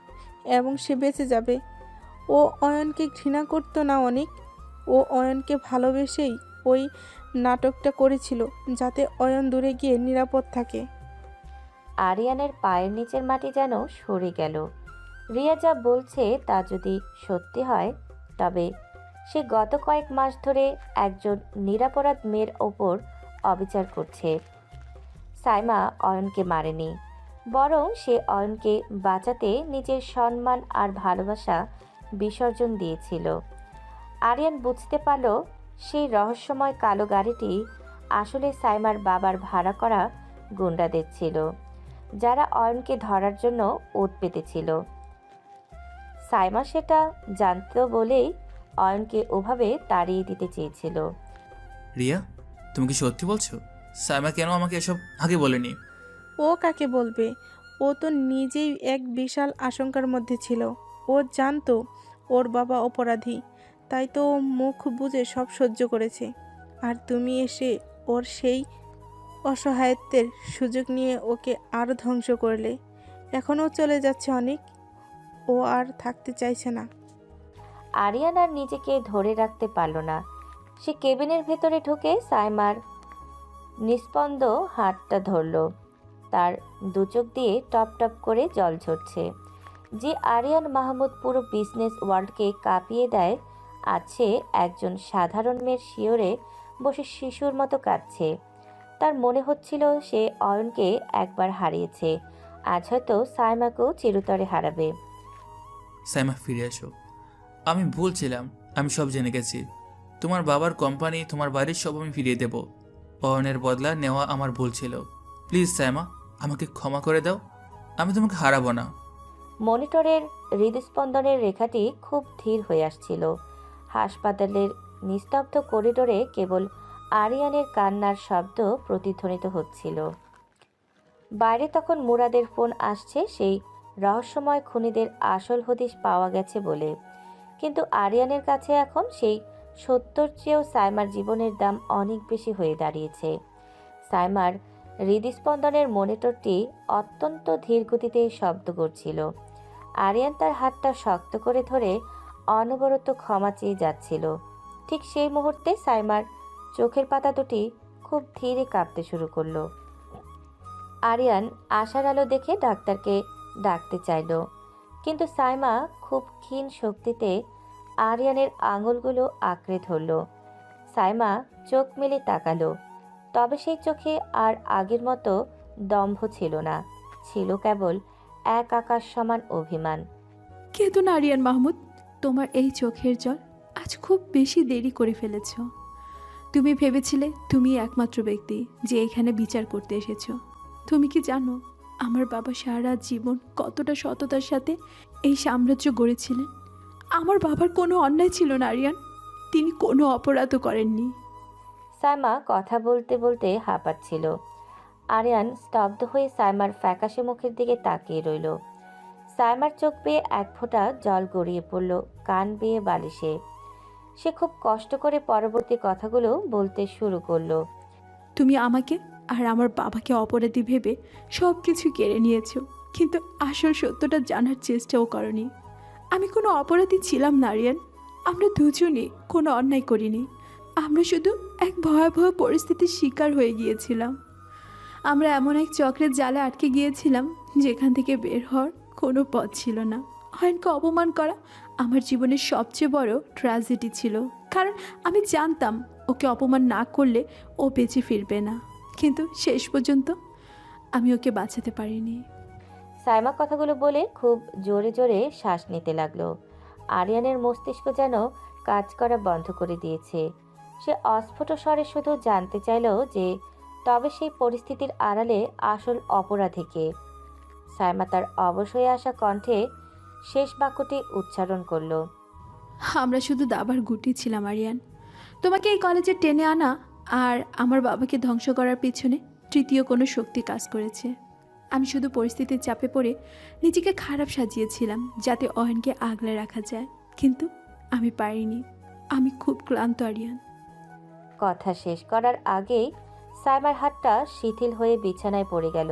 এবং সে বেঁচে যাবে। ও অয়নকে ঘৃণা করতো না অনেক, ও অয়নকে ভালোবেসেই ওই নাটকটা করেছিল যাতে অয়ন দূরে গিয়ে নিরাপদ থাকে। আরিয়ানের পায়ের নিচের মাটি যেন সরে গেল। রিয়া যা বলছে তা যদি সত্যি হয়, তবে সে গত কয়েক মাস ধরে একজন নিরপরাধ মেয়ের ওপর অবিচার করছে। সাইমা অয়নকে মারেনি, বরং সে অয়নকে বাঁচাতে নিজের সম্মান আর ভালোবাসা বিসর্জন দিয়েছিল। আরিয়ান বুঝতে পারল সেই রহস্যময় কালো গাড়িটি আসলে সাইমার বাবার ভাড়া করা গুন্ডাদের ছিল, যারা অয়নকে ধরার জন্য ওত পেতেছিল। সাইমা সেটা জানত বলেই অয়নকে ওভাবে তাড়িয়ে দিতে চেয়েছিল। রিয়া, তুমি কি সত্যি বলছো? সাইমা কেন আমাকে এসব আগে বলেনি? ও কাকে বলবে? ও তো নিজেই এক বিশাল আশঙ্কার মধ্যে ছিল। ও জানতো ওর বাবা অপরাধী, তাই তো ও মুখ বুজে সব সহ্য করেছে। আর তুমি এসে ওর সেই অসহায়ত্বের সুযোগ নিয়ে ওকে আরও ধ্বংস করলে। এখনও চলে যাচ্ছে অনেক, ও আর থাকতে চাইছে না। আরিয়ান আর নিজেকে ধরে রাখতে পারল না। সে কেবিনের ভেতরে ঢুকে সাইমার নিস্পন্দ হাতটা ধরল। তার দুচোখ দিয়ে টপ টপ করে জল ঝরছে। যে আরিয়ান মাহমুদ পুরো বিজনেস ওয়ার্ল্ডকে কাঁপিয়ে দেয়, আছে একজন সাধারণ মেয়ের শিয়রে বসে শিশুর মতো কাঁদছে। তার মনে হচ্ছিল সে অয়নকে একবার হারিয়েছে, আজ হয়তো সাইমাকেও চিরতরে হারাবে। সাইমা, ফিরে এসো। আমি ভুল ছিলাম, আমি সব জেনে গেছি। তোমার বাবার কোম্পানি, তোমার বাড়ির সব আমি ফিরিয়ে দেব। অয়নের বদলা নেওয়া আমার ভুল ছিল। প্লিজ সাইমা, আমাকে ক্ষমা করে দাও। আমি তোমাকে হারাবো না। মনিটরের হৃদস্পন্দনের রেখাটি খুব ধীর হয়ে আসছিল। হাসপাতালের নিস্তব্ধ করিডোরে কেবল আরিয়ানের কান্নার শব্দ প্রতিধ্বনিত হচ্ছিল। বাইরে তখন মুরাদের ফোন আসছে সেই রহস্যময় খুনিদের আসল হদিশ পাওয়া গেছে বলে। কিন্তু আরিয়ানের কাছে এখন সেই সত্যর চেয়েও সাইমার জীবনের দাম অনেক বেশি হয়ে দাঁড়িয়েছে। সাইমার হৃদস্পন্দনের মনিটরটি অত্যন্ত ধীর গতিতে শব্দ করছিল। আরিয়ান তার হাতটা শক্ত করে ধরে অনবরত ক্ষমা চেয়ে যাচ্ছিল। ঠিক সেই মুহূর্তে সাইমার চোখের পাতা দুটি খুব ধীরে কাঁপতে শুরু করলো। আরিয়ান আশার আলো দেখে ডাক্তারকে ডাকতে চাইল, কিন্তু সাইমা খুব ক্ষীণ শক্তিতে আরিয়ানের আঙুলগুলো আঁকড়ে ধরল। সাইমা চোখ মেলে তাকালো, তবে সেই চোখে আর আগের মতো দম্ভ ছিল না, ছিল কেবল এক আকাশ সমান অভিমান। কেঁদো না আরিয়ান মাহমুদ, তোমার এই চোখের জল আজ খুব বেশি দেরি করে ফেলেছ। তুমি ভেবেছিলে তুমি একমাত্র ব্যক্তি যে এখানে বিচার করতে এসেছো। তুমি কি জানো আমার বাবা সারা জীবন কতটা সততার সাথে এই সাম্রাজ্য গড়েছিলেন? আমার বাবার কোনো অন্যায় ছিল না আরিয়ান, তিনি কোনো অপরাধও করেননি। সাইমা কথা বলতে বলতে হাঁপাচ্ছিল। আরিয়ান স্তব্ধ হয়ে সাইমার ফ্যাকাশে মুখের দিকে তাকিয়ে রইল। সাইমার চোখ বেয়ে এক ফোঁটা জল গড়িয়ে পড়ল কান বেয়ে বালিশে। সে খুব কষ্ট করে পরবর্তী কথাগুলো বলতে শুরু করলো। তুমি আমাকে আর আমার বাবাকে অপরাধী ভেবে সব কিছু কেড়ে নিয়েছো, কিন্তু আসল সত্যটা জানার চেষ্টাও করনি। আমি কোনো অপরাধী ছিলাম না আরিয়ান, আমরা দুজনই কোনো অন্যায় করিনি। আমরা শুধু এক ভয়াবহ পরিস্থিতির শিকার হয়ে গিয়েছিলাম। আমরা এমন এক চক্রের জালে আটকে গিয়েছিলাম যেখান থেকে বের হওয়ার কোনো পথ ছিল না। অয়নকে অপমান করা আমার জীবনের সবচেয়ে বড় ট্র্যাজেডি ছিল, কারণ আমি জানতাম ওকে অপমান না করলে ও বেঁচে ফিরবে না। কিন্তু শেষ পর্যন্ত আমি ওকে বাঁচাতে পারিনি। সাইমা কথাগুলো বলে খুব জোরে জোরে শ্বাস নিতে লাগলো। আরিয়ানের মস্তিষ্ক যেন কাজ করা বন্ধ করে দিয়েছে। সে অস্ফুট স্বরে শুধু জানতে চাইল যে তবে সেই পরিস্থিতির আড়ালে আসল অপরাধী কে। সাইমা তার অবশ হয়ে আসা কণ্ঠে শেষ বাক্যটি উচ্চারণ করলো। আমরা শুধু দাবার গুটি ছিলাম আরিয়ান। তোমাকে এই কলেজে টেনে আনা আর আমার বাবাকে ধ্বংস করার পিছনে তৃতীয় কোনো শক্তি কাজ করেছে। আমি শুধু পরিস্থিতির চাপে পড়ে নিজেকে খারাপ সাজিয়েছিলাম যাতে অয়নকে আগলে রাখা যায়, কিন্তু আমি পারিনি। আমি খুব ক্লান্ত আরিয়ান। কথা শেষ করার আগেই সাইমার হাতটা শিথিল হয়ে বিছানায় পড়ে গেল।